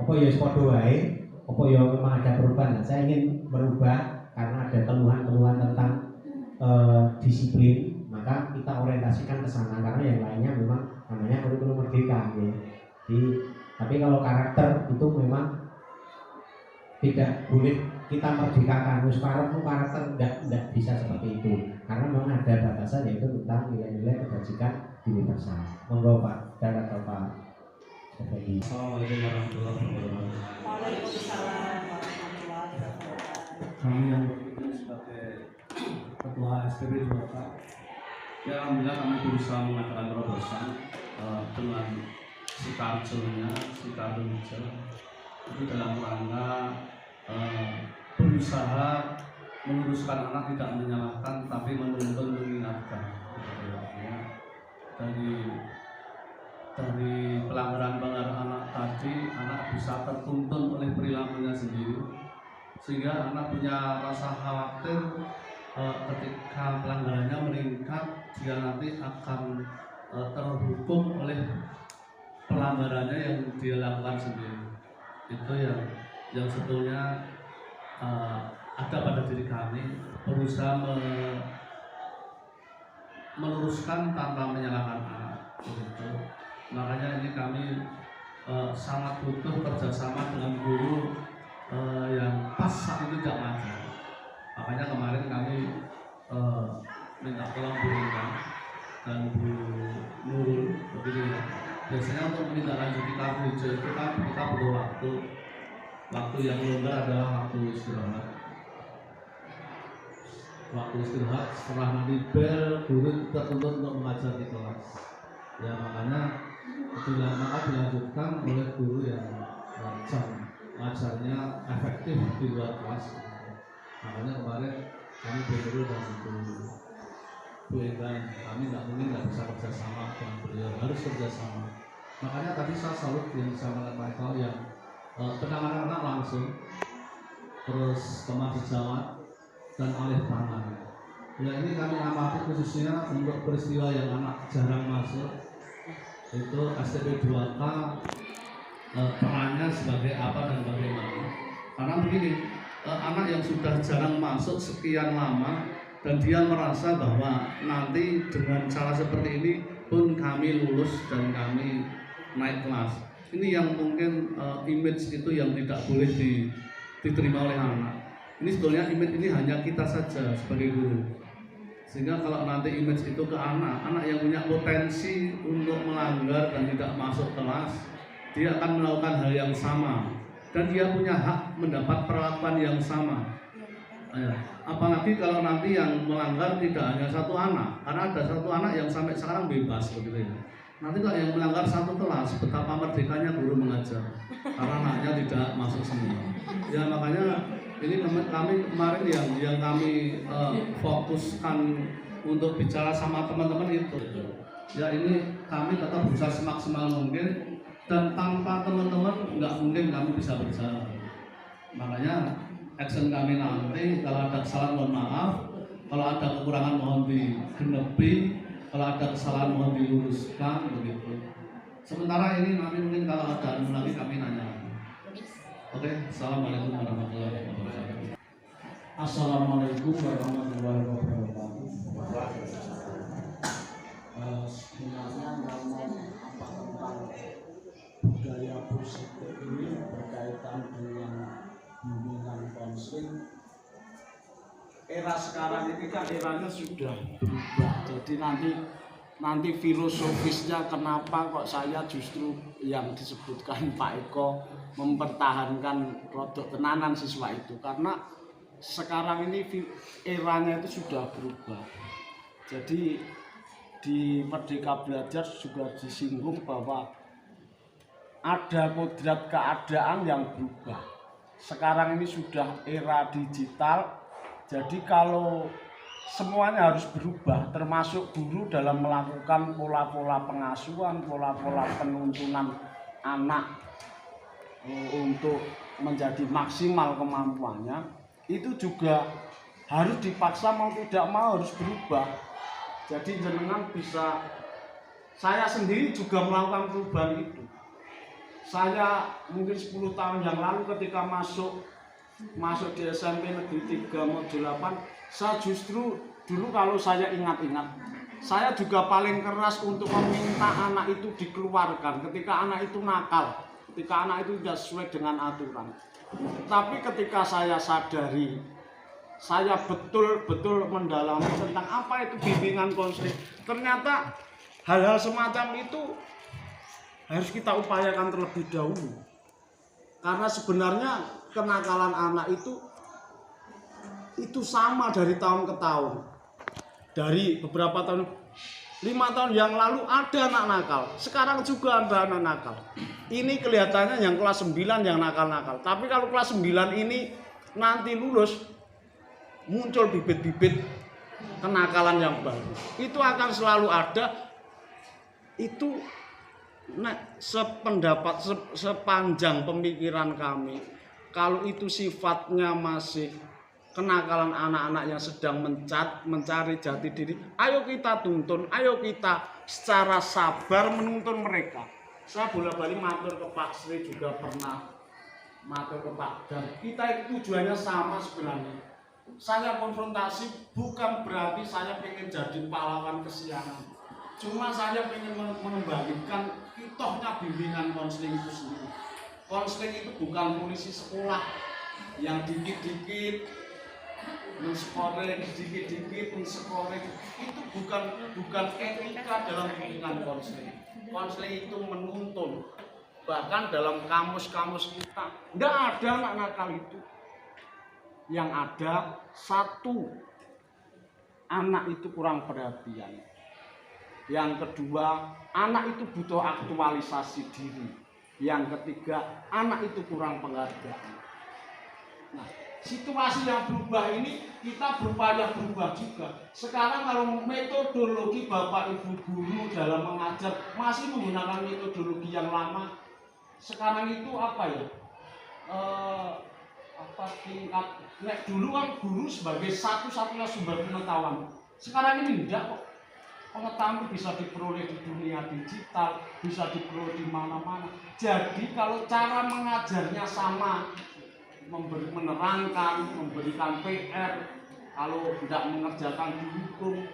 Apa ya sepodo wae, apa ya memang ada perubahan. Nah, saya ingin merubah karena ada keluhan-keluhan tentang disiplin, maka kita orientasikan ke sana karena yang lainnya memang namanya kurikulum merdeka ya. Jadi, tapi kalau karakter itu memang tidak boleh kita merdekakan. Karakter tidak bisa seperti itu karena memang ada batasan yaitu tentang nilai-nilai kebajikan universal. Monggo Pak Dar atau Pak Effendi. Assalamualaikum warahmatullahi wabarakatuh. Waalaikumsalam warahmatullahi wabarakatuh. Kami yang sebagai Ketua SPB 2K, ya alhamdulillah kami berusaha mengadakan terobosan dengan Sikarjo-nya, Sikarjo itu dalam rangka berusaha meluruskan anak, tidak menyalahkan tapi menuntun, mengingatkan. Dari pelanggaran anak tadi, anak bisa tertuntun oleh perilakunya sendiri, sehingga anak punya rasa khawatir ketika pelanggarannya meningkat, dia nanti akan terhukum oleh pelanggarannya yang dia lakukan sendiri. Itu yang sebetulnya ada pada diri kami, berusaha meluruskan tanpa menyalahkan anak. Begitu. Makanya ini kami sangat butuh kerjasama dengan guru yang pas saat itu tidak ngajar. Makanya kemarin kami minta tolong Bu Endang dan Bu Nurul begitu ya. Biasanya untuk menindaklanjuti kartu hijau itu kan kita butuh waktu yang longgar adalah waktu istirahat. Waktu istirahat setelah nanti bel, guru tertuntut untuk mengajar di kelas. Ya makanya dilanjutkan oleh guru yang ngajarnya efektif di luar kelas. Makanya kemarin kami berdua dan Bu Endang, kami nggak bisa kerjasama dengan beliau, harus kerjasama. Makanya tadi saya salut yang disampaikan Pak Eko yang penanganan anak langsung, terus teman sejawat dan alih tangan. Ya ini kami amati khususnya untuk peristiwa yang anak jarang masuk, itu STP 2K perannya sebagai apa dan bagaimana. Karena begini, anak yang sudah jarang masuk sekian lama dan dia merasa bahwa nanti dengan cara seperti ini pun kami lulus dan kami naik kelas. Ini yang mungkin image itu yang tidak boleh diterima oleh anak. Ini sebetulnya image ini hanya kita saja sebagai guru. Sehingga kalau nanti image itu ke anak yang punya potensi untuk melanggar dan tidak masuk kelas, dia akan melakukan hal yang sama dan dia punya hak mendapat perlakuan yang sama. Apalagi kalau nanti yang melanggar tidak hanya satu anak, karena ada satu anak yang sampai sekarang bebas begitu ya. Nanti kalau yang melanggar satu kelas, betapa merdekanya guru mengajar karena anaknya tidak masuk semua. Ya makanya ini kami kemarin yang kami fokuskan untuk bicara sama teman-teman itu. Ya ini kami tetap berusaha semaksimal mungkin dan tanpa teman-teman nggak mungkin kami bisa berjalan. Makanya action kami nanti kalau ada kesalahan mohon maaf, kalau ada kekurangan mohon digenepi, kalau ada kesalahan mohon diluruskan begitu. Sementara ini nanti mungkin kalau ada lagi kami nanya. Oke, assalamualaikum warahmatullahi wabarakatuh. Assalamualaikum warahmatullahi wabarakatuh. Sebenarnya ngomong apa tentang budaya positif ini berkaitan dengan bimbingan konseling, era sekarang ini kan eranya sudah berubah. Jadi nanti filosofisnya kenapa kok saya justru yang disebutkan Pak Eko mempertahankan rodok tenanan siswa itu, karena sekarang ini eranya itu sudah berubah. Jadi di Merdeka Belajar juga disinggung bahwa ada kodrat keadaan yang berubah. Sekarang ini sudah era digital, jadi kalau semuanya harus berubah, termasuk guru dalam melakukan pola-pola pengasuhan, pola-pola penuntunan anak untuk menjadi maksimal kemampuannya, itu juga harus dipaksa mau tidak mau harus berubah. Jadi jenengan bisa, saya sendiri juga melakukan perubahan itu. Saya mungkin 10 tahun yang lalu ketika masuk di SMP Negeri 3 Modul 8, saya justru dulu kalau saya ingat-ingat, saya juga paling keras untuk meminta anak itu dikeluarkan ketika anak itu nakal, ketika anak itu tidak sesuai dengan aturan. Tapi ketika saya sadari, saya betul-betul mendalami tentang apa itu bimbingan konseling, ternyata hal-hal semacam itu harus kita upayakan terlebih dahulu. Karena sebenarnya kenakalan anak itu sama dari tahun ke tahun. Dari beberapa tahun, 5 tahun yang lalu ada anak nakal, sekarang juga ada anak nakal. Ini kelihatannya yang kelas 9 yang nakal-nakal. Tapi kalau kelas 9 ini nanti lulus, muncul bibit-bibit kenakalan yang baru. Itu akan selalu ada. Itu sepanjang pemikiran kami, kalau itu sifatnya masih kenakalan anak-anak yang sedang mencari jati diri, ayo kita tuntun, ayo kita secara sabar menuntun mereka. Saya bolak-balik matur ke Pak Sri, juga pernah matur ke Pak Dan. Kita itu tujuannya sama sebenarnya. Saya konfrontasi bukan berarti saya pengen jadi pahlawan kesiangan. Cuma saya ingin mengembalikan kitohnya bimbingan konseling itu sendiri. Konseling itu bukan polisi sekolah yang dikit-dikit menskoreng, dikit-dikit menskoreng. Itu bukan etika dalam bimbingan konseling. Konseling itu menuntun. Bahkan dalam kamus-kamus kita tidak ada anak nakal itu. Yang ada satu, anak itu kurang perhatian. Yang kedua, anak itu butuh aktualisasi diri. Yang ketiga, anak itu kurang penghargaan. Nah, situasi yang berubah ini kita berupaya berubah juga. Sekarang kalau metodologi Bapak Ibu guru dalam mengajar masih menggunakan metodologi yang lama. Sekarang itu apa ya? Tingkat dulu kan guru sebagai satu-satunya sumber pengetahuan. Sekarang ini tidak kok. Pengetahuan itu bisa diperoleh di dunia digital, bisa diperoleh di mana-mana. Jadi kalau cara mengajarnya sama, menerangkan, memberikan PR, kalau tidak mengerjakan dihukum.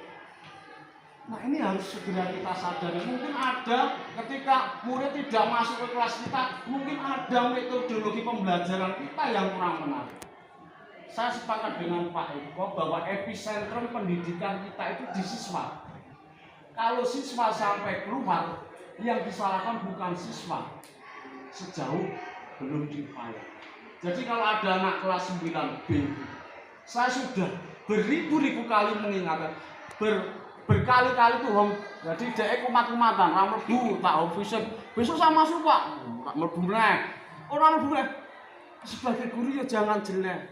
Nah ini harus segera kita sadari. Mungkin ada ketika murid tidak masuk ke kelas kita, mungkin ada metodologi pembelajaran kita yang kurang menarik. Saya sepakat dengan Pak Eko bahwa epicentrum pendidikan kita itu di siswa. Kalau siswa sampai keluar, yang disalahkan bukan siswa, sejauh belum diupaya. Jadi kalau ada anak kelas 9B, saya sudah beribu-ribu kali mengingatkan, berkali-kali tuh, jadi dia kumat-kumatan, ramlebu, tak ofisip, besok sama masuk Pak, tak mlebu meneh, orang mlebu meneh. Sebagai guru ya jangan jelek.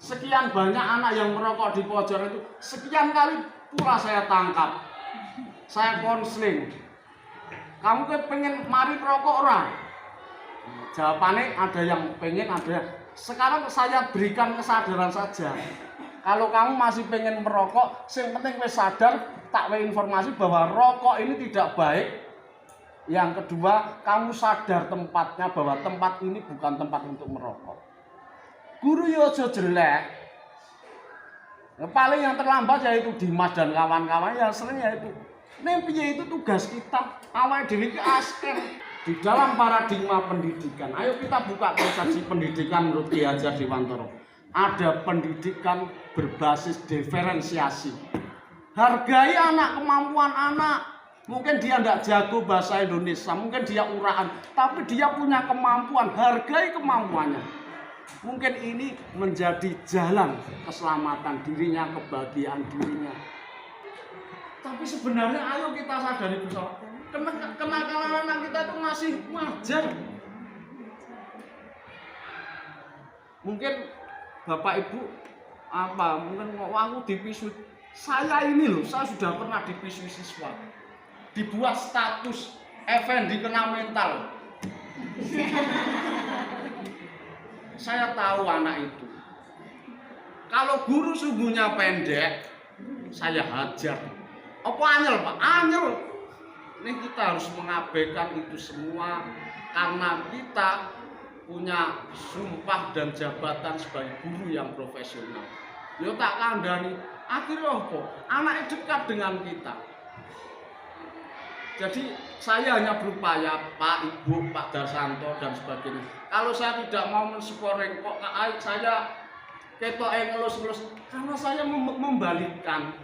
Sekian banyak anak yang merokok di pojok itu, sekian kali pula saya tangkap, saya konseling. Kamu pengen mari merokok orang? Jawabannya ada yang pengen, ada. Sekarang saya berikan kesadaran saja. Kalau kamu masih pengen merokok, yang penting wis sadar, tak we informasi bahwa rokok ini tidak baik. Yang kedua, kamu sadar tempatnya bahwa tempat ini bukan tempat untuk merokok. Guru yo aja jelek. Paling yang terlambat yaitu Dimas dan kawan-kawan yang sering yaitu piye itu tugas kita awal dhewe iki asker di dalam paradigma pendidikan. Ayo kita buka konsepsi pendidikan menurut Ki Hajar Dewantara. ada pendidikan berbasis diferensiasi. Hargai anak, kemampuan anak. Mungkin dia tidak jago bahasa Indonesia, mungkin dia uraan, tapi dia punya kemampuan, hargai kemampuannya. Mungkin ini menjadi jalan keselamatan dirinya, kebahagiaan dirinya. Tapi sebenarnya ayo kita sadari bersama, kenakalan anak kita itu masih wajar. Mungkin Bapak Ibu mungkin aku dipisu. Saya ini loh, saya sudah pernah dipisu siswa. Dibuat status Effendi kena mental. Saya tahu anak itu. Kalau guru sumbunya pendek, saya hajar. Apa anyel, Pak? Anyel. Ini kita harus mengabaikan itu semua karena kita punya sumpah dan jabatan sebagai guru yang profesional. Yo tak kandhani, akhirnya apa? Anak dekat dengan kita. Jadi saya hanya berupaya, Pak, Ibu, Pak Darsanto dan sebagainya. Kalau saya tidak mau mensupport kok saya ketok ngelus-ngelus, karena saya membalikkan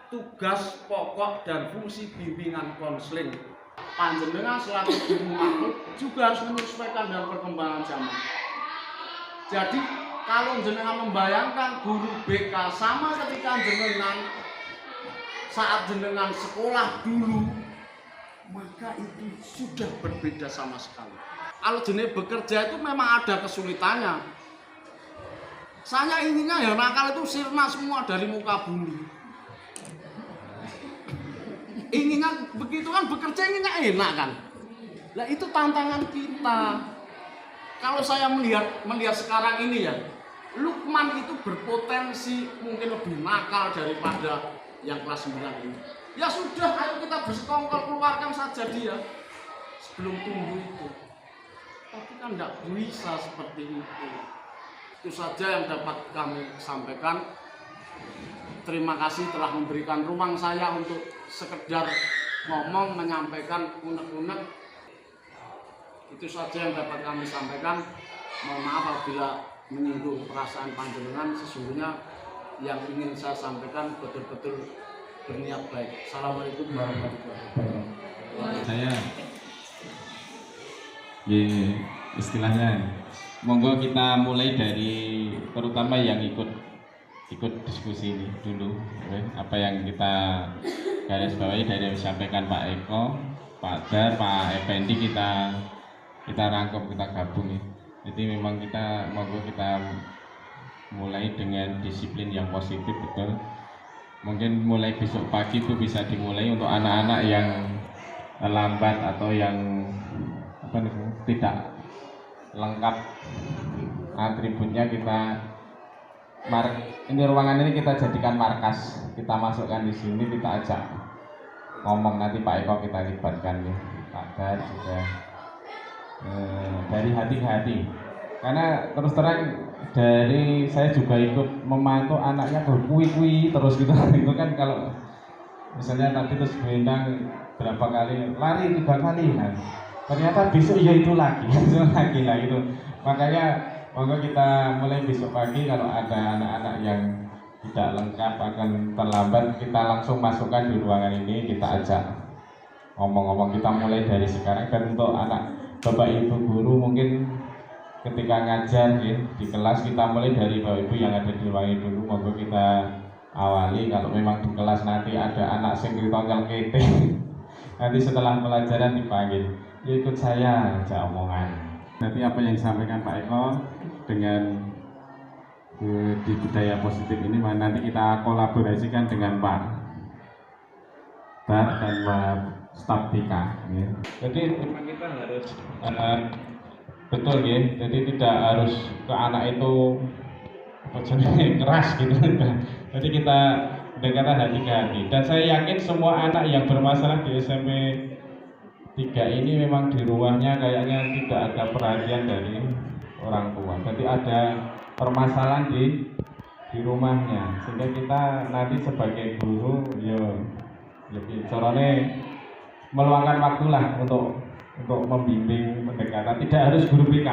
tugas pokok dan fungsi bimbingan konseling. Panjenengan selaku guru makhluk juga harus menyesuaikan dengan perkembangan zaman. Jadi kalau jenengan membayangkan guru BK sama ketika jenengan saat jenengan sekolah dulu, maka itu sudah berbeda sama sekali. Kalau jenengan bekerja itu memang ada kesulitannya. Saya inginnya ya nakal itu sirna semua dari muka bumi. Inginnya begitu kan, bekerja inginnya enak kan. Nah itu tantangan kita. Kalau saya melihat sekarang ini ya, Lukman itu berpotensi mungkin lebih nakal daripada yang kelas 9 ini. Ya sudah, ayo kita bersekongkol, keluarkan saja dia sebelum tumbuh itu. Tapi kan tidak bisa seperti itu. Itu saja yang dapat kami sampaikan. Terima kasih telah memberikan ruang saya untuk sekedar ngomong, menyampaikan unek-unek. Itu saja yang dapat kami sampaikan. Mohon maaf apabila menyinggung perasaan panjenengan. Sesungguhnya yang ingin saya sampaikan betul-betul berniat baik. Assalamualaikum warahmatullahi wabarakatuh. Saya istilahnya monggo kita mulai dari terutama yang ikut diskusi ini dulu, apa yang kita garis bawahi dari yang disampaikan Pak Eko, Pak Dar, Pak Effendi, kita rangkum, kita gabung ya. Jadi memang monggo kita mulai dengan disiplin yang positif, betul. Mungkin mulai besok pagi itu bisa dimulai untuk anak-anak yang lambat atau yang tidak lengkap atributnya. Ini ruangan ini kita jadikan markas, kita masukkan di sini, kita ajak ngomong, nanti Pak Eko kita libatkan ya, Pak Dar juga dari hati ke hati. Karena terus terang dari saya juga ikut memantau anaknya berkui-kui terus gitu. Itu kan kalau misalnya tadi terus Bendang berapa kali lari 3 kali, nah, ternyata besok ya itu lagi lah gitu. Makanya monggo kita mulai besok pagi kalau ada anak-anak yang tidak lengkap akan terlambat, kita langsung masukkan di ruangan ini, kita ajak ngomong-ngomong. Kita mulai dari sekarang. Dan untuk anak Bapak Ibu guru mungkin ketika ngajar ya, di kelas kita mulai dari Bapak Ibu yang ada di ruangan dulu. Monggo kita awali. Kalau memang di kelas nanti ada anak sing ditongkel kete nanti setelah pelajaran dipanggil, ya ikut saya ajak omongan. Nanti apa yang disampaikan Pak Eko dengan di budaya positif ini nanti kita kolaborasikan dengan Pak Dar dan Pak staf TK ya. Jadi memang kita harus betul ya, jadi tidak harus ke anak itu keras gitu. Jadi kita pendekatan hati ke hati, dan saya yakin semua anak yang bermasalah di SMP 3 ini memang di rumahnya kayaknya tidak ada perhatian dari orang tua. Jadi ada permasalahan di rumahnya, sehingga kita nanti sebagai guru caranya meluangkan waktu lah untuk membimbing pendekatan. Tidak harus guru BK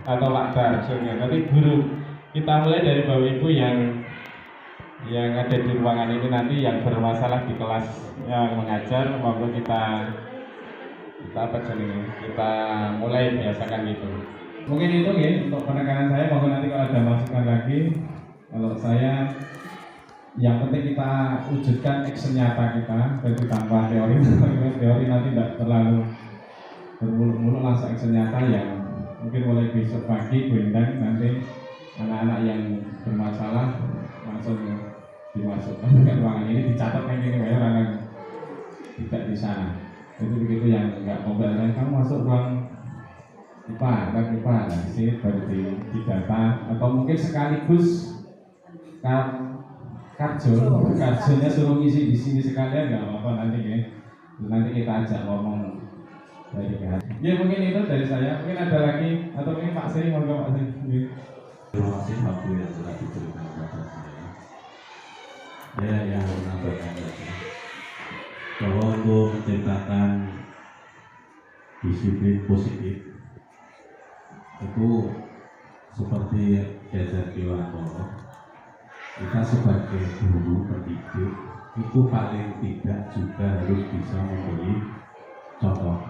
atau Pak Dar, tapi guru kita mulai dari Bapak Ibu yang ada di ruangan ini nanti yang bermasalah di kelas yang mengajar, monggo kita apa jenenge, kita mulai biasakan gitu. Mungkin itu ya untuk penekanan saya, monggo nanti kalau ada masukan lagi. Kalau saya yang penting kita wujudkan action nyata kita, jadi tanpa teori nanti tidak terlalu bermuluk-muluk, langsung action nyata yang mungkin mulai besok pagi gendang nanti anak-anak yang bermasalah langsung dimasukkan ke ruangan ini, dicatat yang ini orang tidak di sana. Itu begitu yang nggak mobile, kamu masuk ruang IPA, kan IPA, nah di sini baru di data atau mungkin sekaligus karjonya suruh ngisi di sini sekalian nggak apa-apa nanti ya. Nanti kita ajak ngomong dari kan. Ya mungkin itu dari saya. Mungkin ada lagi atau mungkin Pak Sri, monggo Pak Sri. Terima kasih waktu yang telah diberikan kepada saya. Saya yang menambahkan saja bahwa untuk menciptakan disiplin positif itu seperti diajar Dewanto, kita sebagai guru pendidik itu paling tidak juga harus bisa memberi contoh.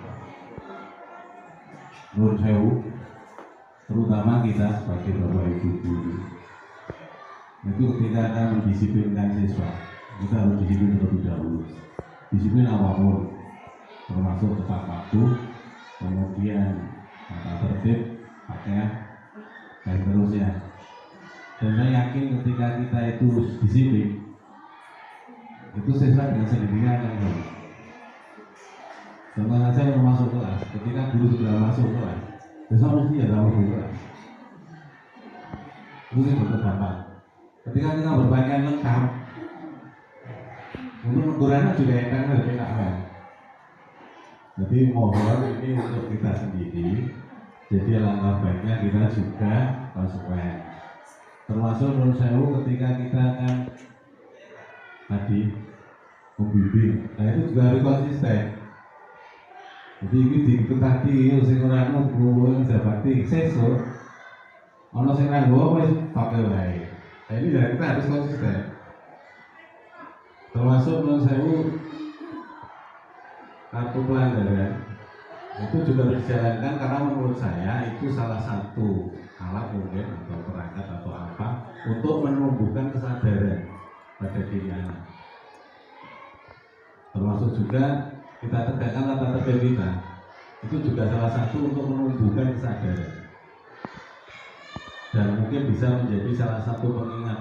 Nur sewu, terutama kita sebagai bapak ibu guru itu ketika akan mendisiplinkan siswa, kita harus disiplin terlebih dahulu. Disiplin apapun, termasuk tepat waktu, kemudian tata tertib, pakaian, dan seterusnya. Dan saya yakin ketika kita itu disiplin, itu siswa dengan sendirinya akan tahu. Contoh saja yang masuk kelas, ketika guru sudah masuk kelas, siswa mesti ya tahu kelas. Mungkin berdampak. Ketika kita berpakaian lengkap, untuk ukurannya juga yang lebih enak. Jadi mohon ini untuk kita sendiri. Jadi alangkah baiknya kita juga konsekuen. Termasuk menurut saya ketika kita akan tadi membimbing, nah itu juga harus konsisten. Jadi ini itu tadi sing ora ono guru jabati sesuk ono sing ra nggo wis pakai wae. Nah ini juga kita harus konsisten. Termasuk menurut saya kartu pelanggaran itu juga dijalankan karena menurut saya itu salah satu alat mungkin atau perangkat atau apa untuk menumbuhkan kesadaran pada diri anak. Termasuk juga kita tegakkan tata tertib kita, itu juga salah satu untuk menumbuhkan kesadaran dan mungkin bisa menjadi salah satu pengingat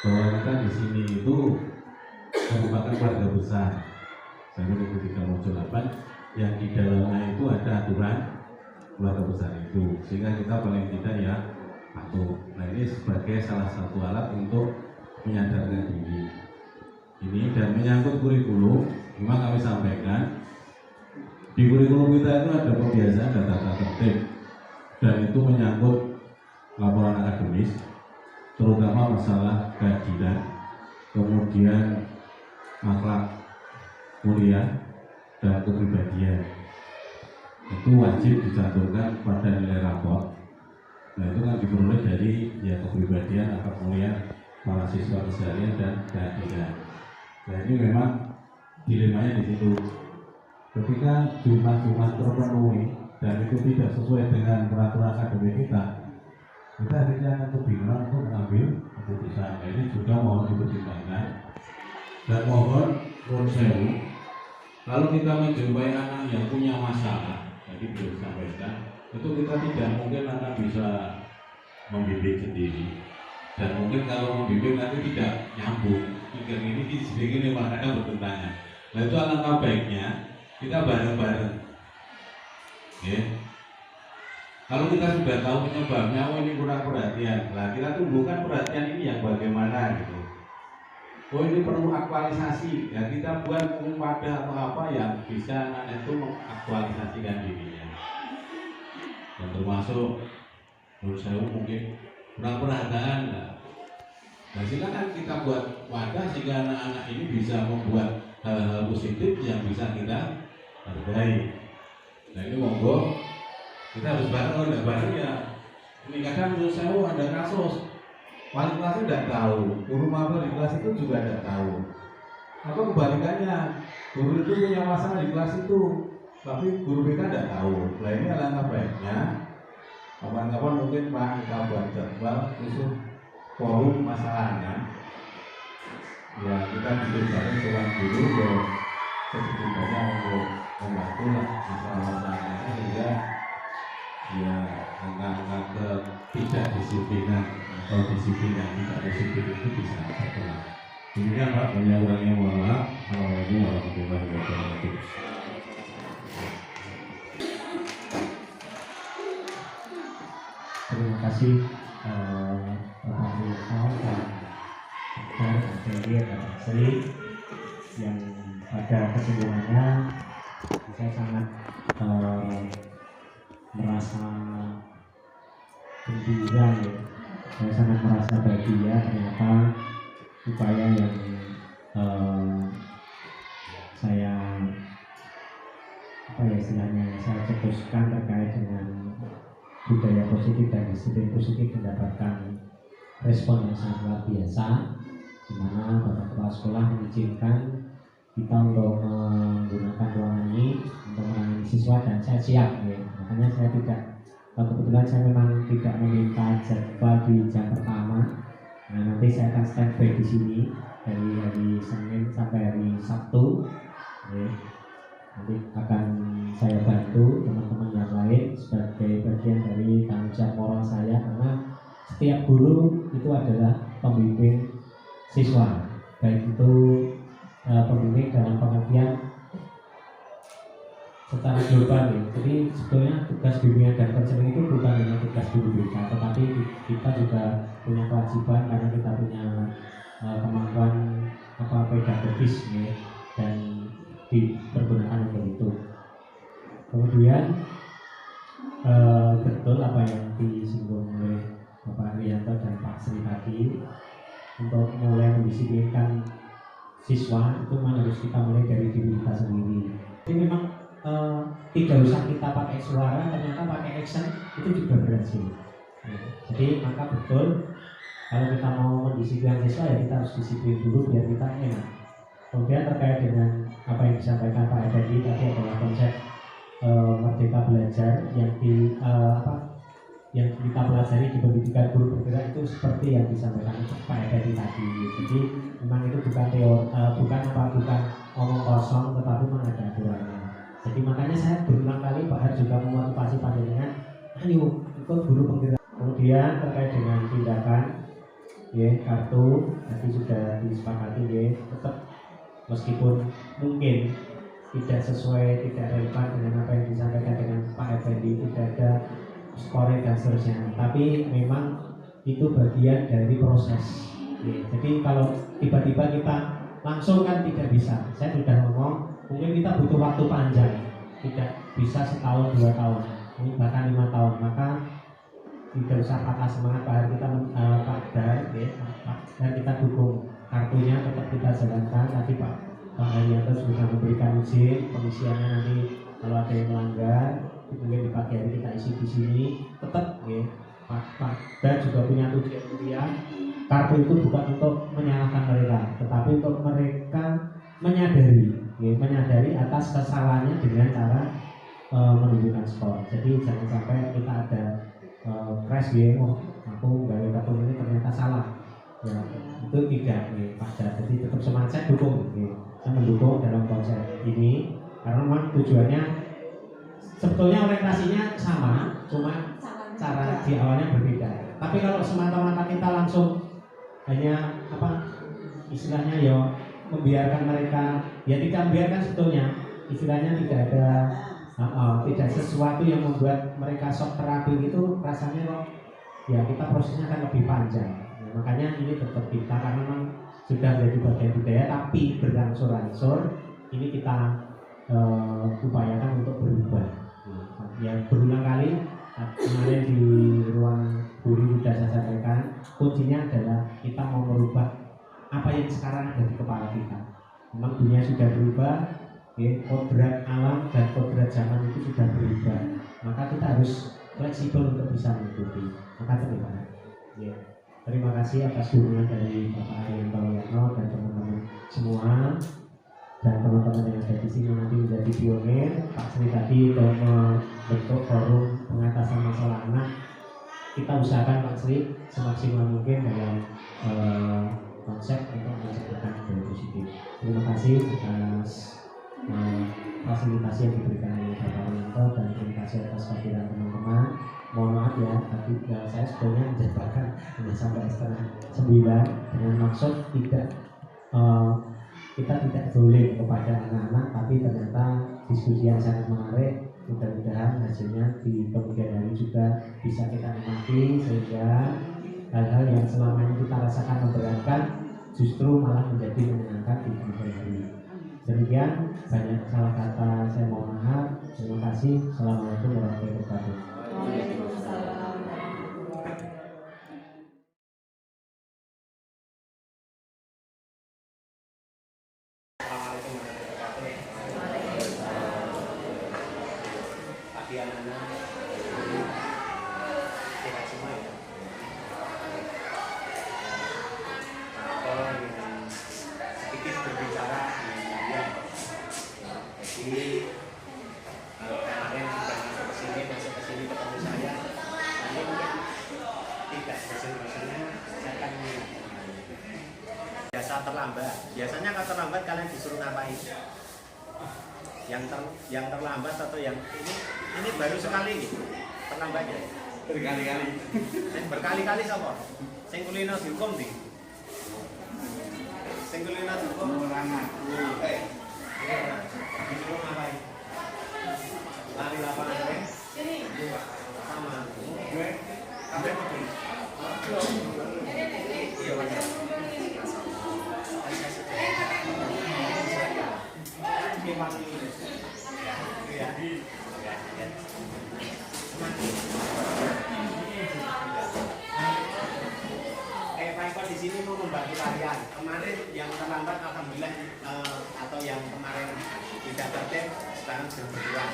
bahwa kita di sini itu merupakan keluarga besar. Saya mengikuti 308 yang di dalamnya itu ada aturan keluarga besar itu, sehingga kita paling tidak ya patuh. Nah ini sebagai salah satu alat untuk menyadarkan diri ini. Dan menyangkut kurikulum, memang kami sampaikan di kurikulum kita itu ada pembiasaan dan tata tertib, dan itu menyangkut laporan akademis, terutama masalah keadilan, kemudian akhlak mulia dan kepribadian. Itu wajib dicantumkan pada nilai rapor. Nah itu kan diperoleh dari ya kepribadian, akhlak mulia para siswa keseharian dan keadilan. Nah ini memang dilemanya di situ. Ketika jumlah terpenuhi dan itu tidak sesuai dengan peraturan akademik kita akhirnya akan kebingungan untuk mengambil keputusan. Nah, ini juga mohon dipertimbangkan dan mohon sewu. Kalau kita menjumpai anak yang punya masalah, jadi belum disampaikan, itu kita tidak mungkin akan bisa membimbing sendiri. Dan mungkin kalau membimbing nanti tidak nyambung, pikir ini sedikit malah ada bertentangan. Nah itu alangkah baiknya kita bareng-bareng. Ya. Kalau kita sudah tahu penyebabnya, oh ini kurang perhatian, nah kita tumbuhkan perhatian ini yang bagaimana gitu. Oh ini perlu aktualisasi, ya kita buat wadah atau apa yang bisa anak itu mengaktualisasikan dirinya. Dan termasuk menurut saya mungkin kurang perhatian. Nah silakan kita buat wadah sehingga anak-anak ini bisa membuat hal-hal positif yang bisa kita hargai. Nah ini monggo kita harus bareng, kalau tidak bareng ya ini kadang menurut saya ada kasus wali kelas itu tidak tahu, guru maba di kelas itu juga tidak tahu. Atau kebalikannya, guru itu punya masalah di kelas itu, tapi guru BK tidak tahu. Nah ini alangkah baiknya kapan-kapan mungkin Pak kita buat jadwal khusus forum masalahnya. Ya kita bikin bareng dengan guru ya sedikit banyak untuk membantu lah masalah-masalahnya sehingga ya angka ke tidak disiplinan atau disiplin yang tidak disiplin itu bisa berkurang. Demikian Pak, banyak orangnya mohon maaf. Assalamualaikum warahmatullahi wabarakatuh. Terima kasih Bapak Wilson dan Ferry dan Sri yang pada kesimpulannya saya sangat merasa gembira ya. Saya sangat merasa bahagia ternyata upaya yang saya istilahnya saya cetuskan terkait dengan budaya positif dan disiplin positif mendapatkan respon yang sangat luar biasa, di mana Bapak Kepala Sekolah mengizinkan kita untuk menggunakan ruangan ini untuk menangani siswa dan saya siap ya. Makanya saya tidak, kebetulan saya memang tidak meminta jadwal di jam pertama. Nah nanti saya akan standby di sini dari hari Senin sampai hari Sabtu ya. Nanti akan saya bantu teman-teman yang lain sebagai bagian dari tanggung jawab moral saya, karena setiap guru itu adalah pembimbing siswa, baik itu pembimbing dalam pengertian secara global ya. Jadi sebetulnya tugas bimbingan dan konseling itu bukan hanya tugas guru BK, tetapi kita juga punya kewajiban karena kita punya kemampuan pedagogis ya, dan dipergunakan untuk itu. Kemudian betul apa yang disinggung oleh Bapak Rianto dan Pak Sri tadi, untuk mulai mendisiplinkan siswa itu memang harus kita mulai dari diri kita sendiri. Jadi memang tidak usah kita pakai suara, ternyata pakai action itu juga berhasil. Jadi maka betul kalau kita mau mendisiplinkan siswa ya kita harus disiplin dulu biar kita enak. Kemudian terkait dengan apa yang disampaikan Pak Effendi tadi adalah konsep merdeka belajar yang yang kita pelajari di pendidikan guru bergerak itu seperti yang disampaikan Pak Effendi tadi. Jadi memang itu bukan bukan omong kosong, tetapi memang ada aturannya. Jadi makanya saya berulang kali Pak Har juga memotivasi panjenengan, ayo ikut guru penggerak. Kemudian terkait dengan tindakan ya, kartu tadi sudah disepakati ya, tetap meskipun mungkin tidak sesuai, tidak relevan dengan apa yang disampaikan dengan Pak Effendi, tidak ada scoring dan seterusnya, tapi memang itu bagian dari proses ya. Jadi kalau tiba-tiba kita langsung kan tidak bisa. Saya sudah ngomong, mungkin kita butuh waktu panjang, tidak bisa setahun, 2 tahun, bahkan 5 tahun. Maka tidak usah patah semangat Pak kita Pak Dar ya, dan kita dukung kartunya, tetap kita jalankan. Tadi Pak Haryanto sudah memberikan izin pengisiannya, nanti kalau ada yang melanggar mungkin di pagi hari kita isi di sini. Tetap ya, Pak Dan juga punya tujuan. Kartu itu bukan untuk menyalahkan mereka, tetapi untuk mereka menyadari ya, menyadari atas kesalahannya dengan cara menunjukkan skor. Jadi jangan sampai kita ada crash ya, aku gawe kartu ini ternyata salah ya, itu tidak ya, Pak Dan. Jadi tetap semangat, saya dukung ya. Saya mendukung dalam konsep ini karena memang tujuannya sebetulnya orientasinya sama, cuma cara di awalnya berbeda. Tapi kalau semata-mata kita langsung hanya istilahnya ya membiarkan mereka, ya tidak membiarkan, sebetulnya istilahnya tidak ada tidak sesuatu yang membuat mereka shock terapi itu, rasanya kok ya kita prosesnya akan lebih panjang. Ya, makanya ini tetap kita karena memang sudah menjadi bagian budaya, tapi berangsur-angsur ini kita upayakan untuk berubah. Ya berulang kali kemarin di ruang guru sudah saya sampaikan, kuncinya adalah kita mau merubah apa yang sekarang ada di kepala kita. Memang dunia sudah berubah, ya, kodrat alam dan kodrat zaman itu sudah berubah. Maka kita harus fleksibel untuk bisa mengikuti. Maka terima. Ya. Terima kasih atas dukungan dari Bapak Arianto Yatno dan teman-teman semua, dan teman-teman yang ada di sini nanti menjadi pionir. Pak Sri tadi untuk membentuk forum pengatasan masalah anak, kita usahakan Pak Sri semaksimal mungkin dalam konsep untuk menciptakan budaya positif. Terima kasih atas fasilitasi yang diberikan oleh Bapak Arianto, dan terima kasih atas kehadiran teman-teman. Mohon maaf ya, tadi saya sebetulnya menjadwalkan hanya sampai 8:30 dengan maksud tidak kita tidak zolim kepada anak-anak, tapi ternyata diskusi yang sangat menarik. Mudah-mudahan hasilnya di kemudian hari juga bisa kita nikmati, sehingga hal-hal yang selama ini kita rasakan memberatkan justru malah menjadi menyenangkan di kemudian hari. Demikian, banyak salah kata saya mohon maaf. Terima kasih. Assalamualaikum warahmatullahi wabarakatuh. Waalaikumsalam warahmatullahi wabarakatuh. Pagi anak-anak, sehat semua ya. Atau ingin sedikit berbicara di media. Jadi kemarin sudah masuk ke sini ketemu saya. Ini mungkin tidak bosan-bosannya saya akan biasa terlambat. Biasanya kalau terlambat kalian disuruh ngapain? Yang terlambat atau yang ini baru sekali nih terlambatnya. Berkali-kali. Berkali-kali sapa? Sing kulino dihukum ndi? Sing kulino dihukum ora ngaku. Disuruh ngapain? Lari lapangan kowe? Sini. Sama. Gue sampai pergi. Iya wajar. Pak di sini mau membantu kalian. Kemarin yang terlambat alhamdulillah atau yang kemarin tidak tertib sekarang sudah berkurang.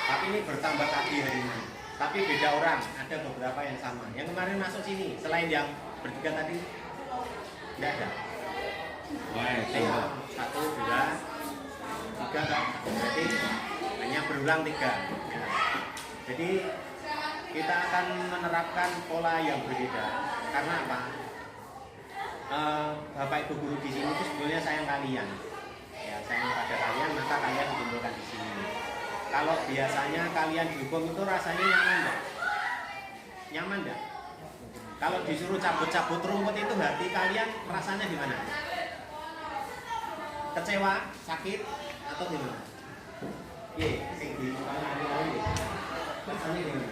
Tapi ini bertambah lagi hari ini. Tapi beda orang, ada beberapa yang sama. Yang kemarin masuk sini selain yang bertiga tadi tidak ada. Satu, dua, tiga kan? Berarti hanya berulang tiga. Jadi kita akan menerapkan pola yang berbeda. Karena apa? Bapak Ibu guru di sini itu sebetulnya sayang kalian. Ya, sayang pada kalian, maka kalian dikumpulkan di sini. Kalau biasanya kalian dihukum itu rasanya nyaman enggak? Nyaman enggak? Kalau disuruh cabut-cabut rumput itu hati kalian rasanya gimana? Kecewa, sakit, atau gimana? Iya, sing di kali-kali. Rasanya gimana?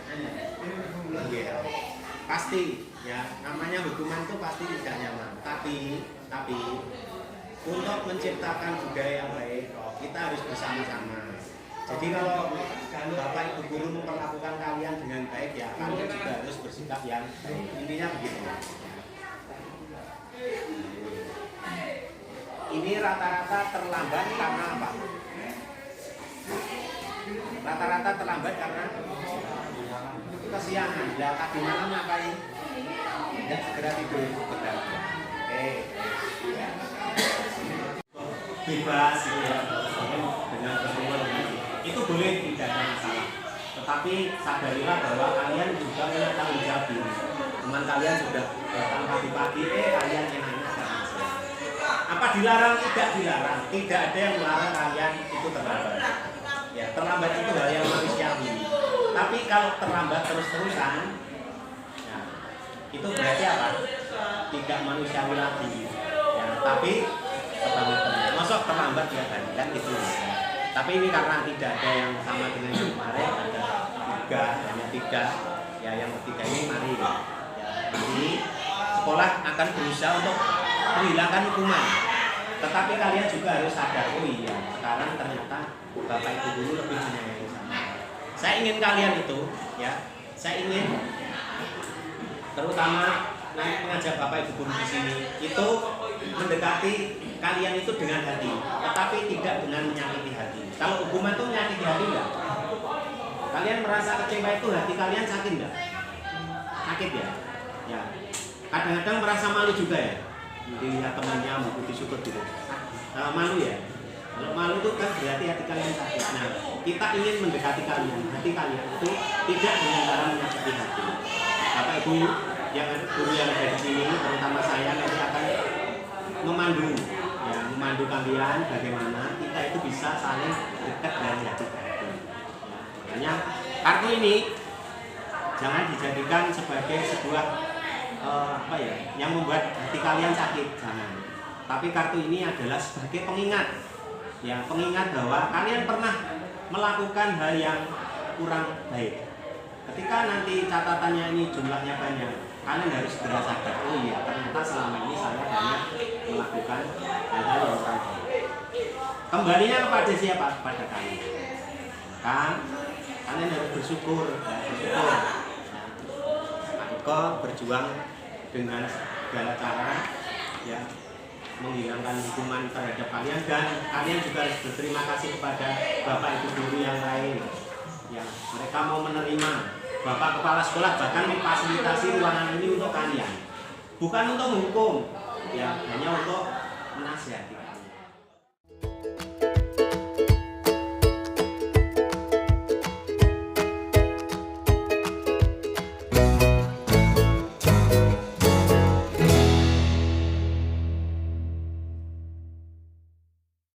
Iya. Pasti ya, namanya hukuman itu pasti tidak nyaman. Tapi untuk menciptakan budaya yang baik, kita harus bersama-sama. Jadi kalau Bapak Ibu guru memperlakukan kalian dengan baik, ya kalian juga harus bersikap yang baik. Intinya begitu. Ini rata-rata terlambat karena apa? Rata-rata terlambat karena kesiangan. Lah tadi malam ngapain? Tidak segera tidur. Betul. Bebas gitu ya. Dengan berumur itu boleh, tidak ada masalah. Tetapi sadarilah bahwa kalian juga punya tanggung jawab diri. Teman kalian sudah datang pagi-pagi, kalian enaknya ada masalah. Apa dilarang? Tidak dilarang. Tidak ada yang melarang kalian itu terlambat. Ya, terlambat itu hal yang manusiawi. Tapi kalau terlambat terus-terusan, ya, itu berarti apa? Tidak manusiawi lagi. Ya, tapi terlambat. Masuk terlambat ya kan gitu. Tapi ini karena tidak ada yang sama dengan yang kemarin, ada tiga, hanya tiga. Ya, yang ketiga ini mari. Ya, jadi sekolah akan berusaha untuk menghilangkan hukuman. Tetapi kalian juga harus sadar, oh iya, sekarang ternyata Bapak Ibu dulu lebih menyayangi saya. Saya ingin kalian itu, ya, saya ingin terutama nanti mengajak Bapak Ibu guru di sini itu mendekati kalian itu dengan hati, tetapi tidak dengan menyakiti hati. Kalau hukuman itu menyakiti hati enggak? Kalian merasa kecewa itu hati kalian sakit enggak? Sakit ya? Ya. kadang-kadang merasa malu juga ya, melihat temannya mengikuti syukur gitu. Malu ya. Kalau malu itu kan berarti hati kalian sakit. Nah, kita ingin mendekati kalian, hati kalian itu tidak dengan cara menyakiti hati. Bapak Ibu yang guru yang ada di sini, terutama saya nanti akan memandu kalian bagaimana kita itu bisa saling dekat dari hati ke hati. Makanya kartu ini jangan dijadikan sebagai sebuah yang membuat hati kalian sakit, jangan. Tapi kartu ini adalah sebagai pengingat, ya pengingat bahwa kalian pernah melakukan hal yang kurang baik. Ketika nanti catatannya ini jumlahnya banyak, kalian harus segera sadar, oh iya ternyata selama ini saya banyak melakukan hal-hal yang kurang baik. Kembalinya kepada siapa? Kepada kalian. Kalian harus bersyukur. Kok berjuang dengan segala cara, ya menghilangkan hukuman terhadap kalian, dan kalian juga harus berterima kasih kepada bapak ibu guru yang lain, ya mereka mau menerima bapak kepala sekolah bahkan memfasilitasi ruangan ini untuk kalian, bukan untuk menghukum, ya hanya untuk menasihati.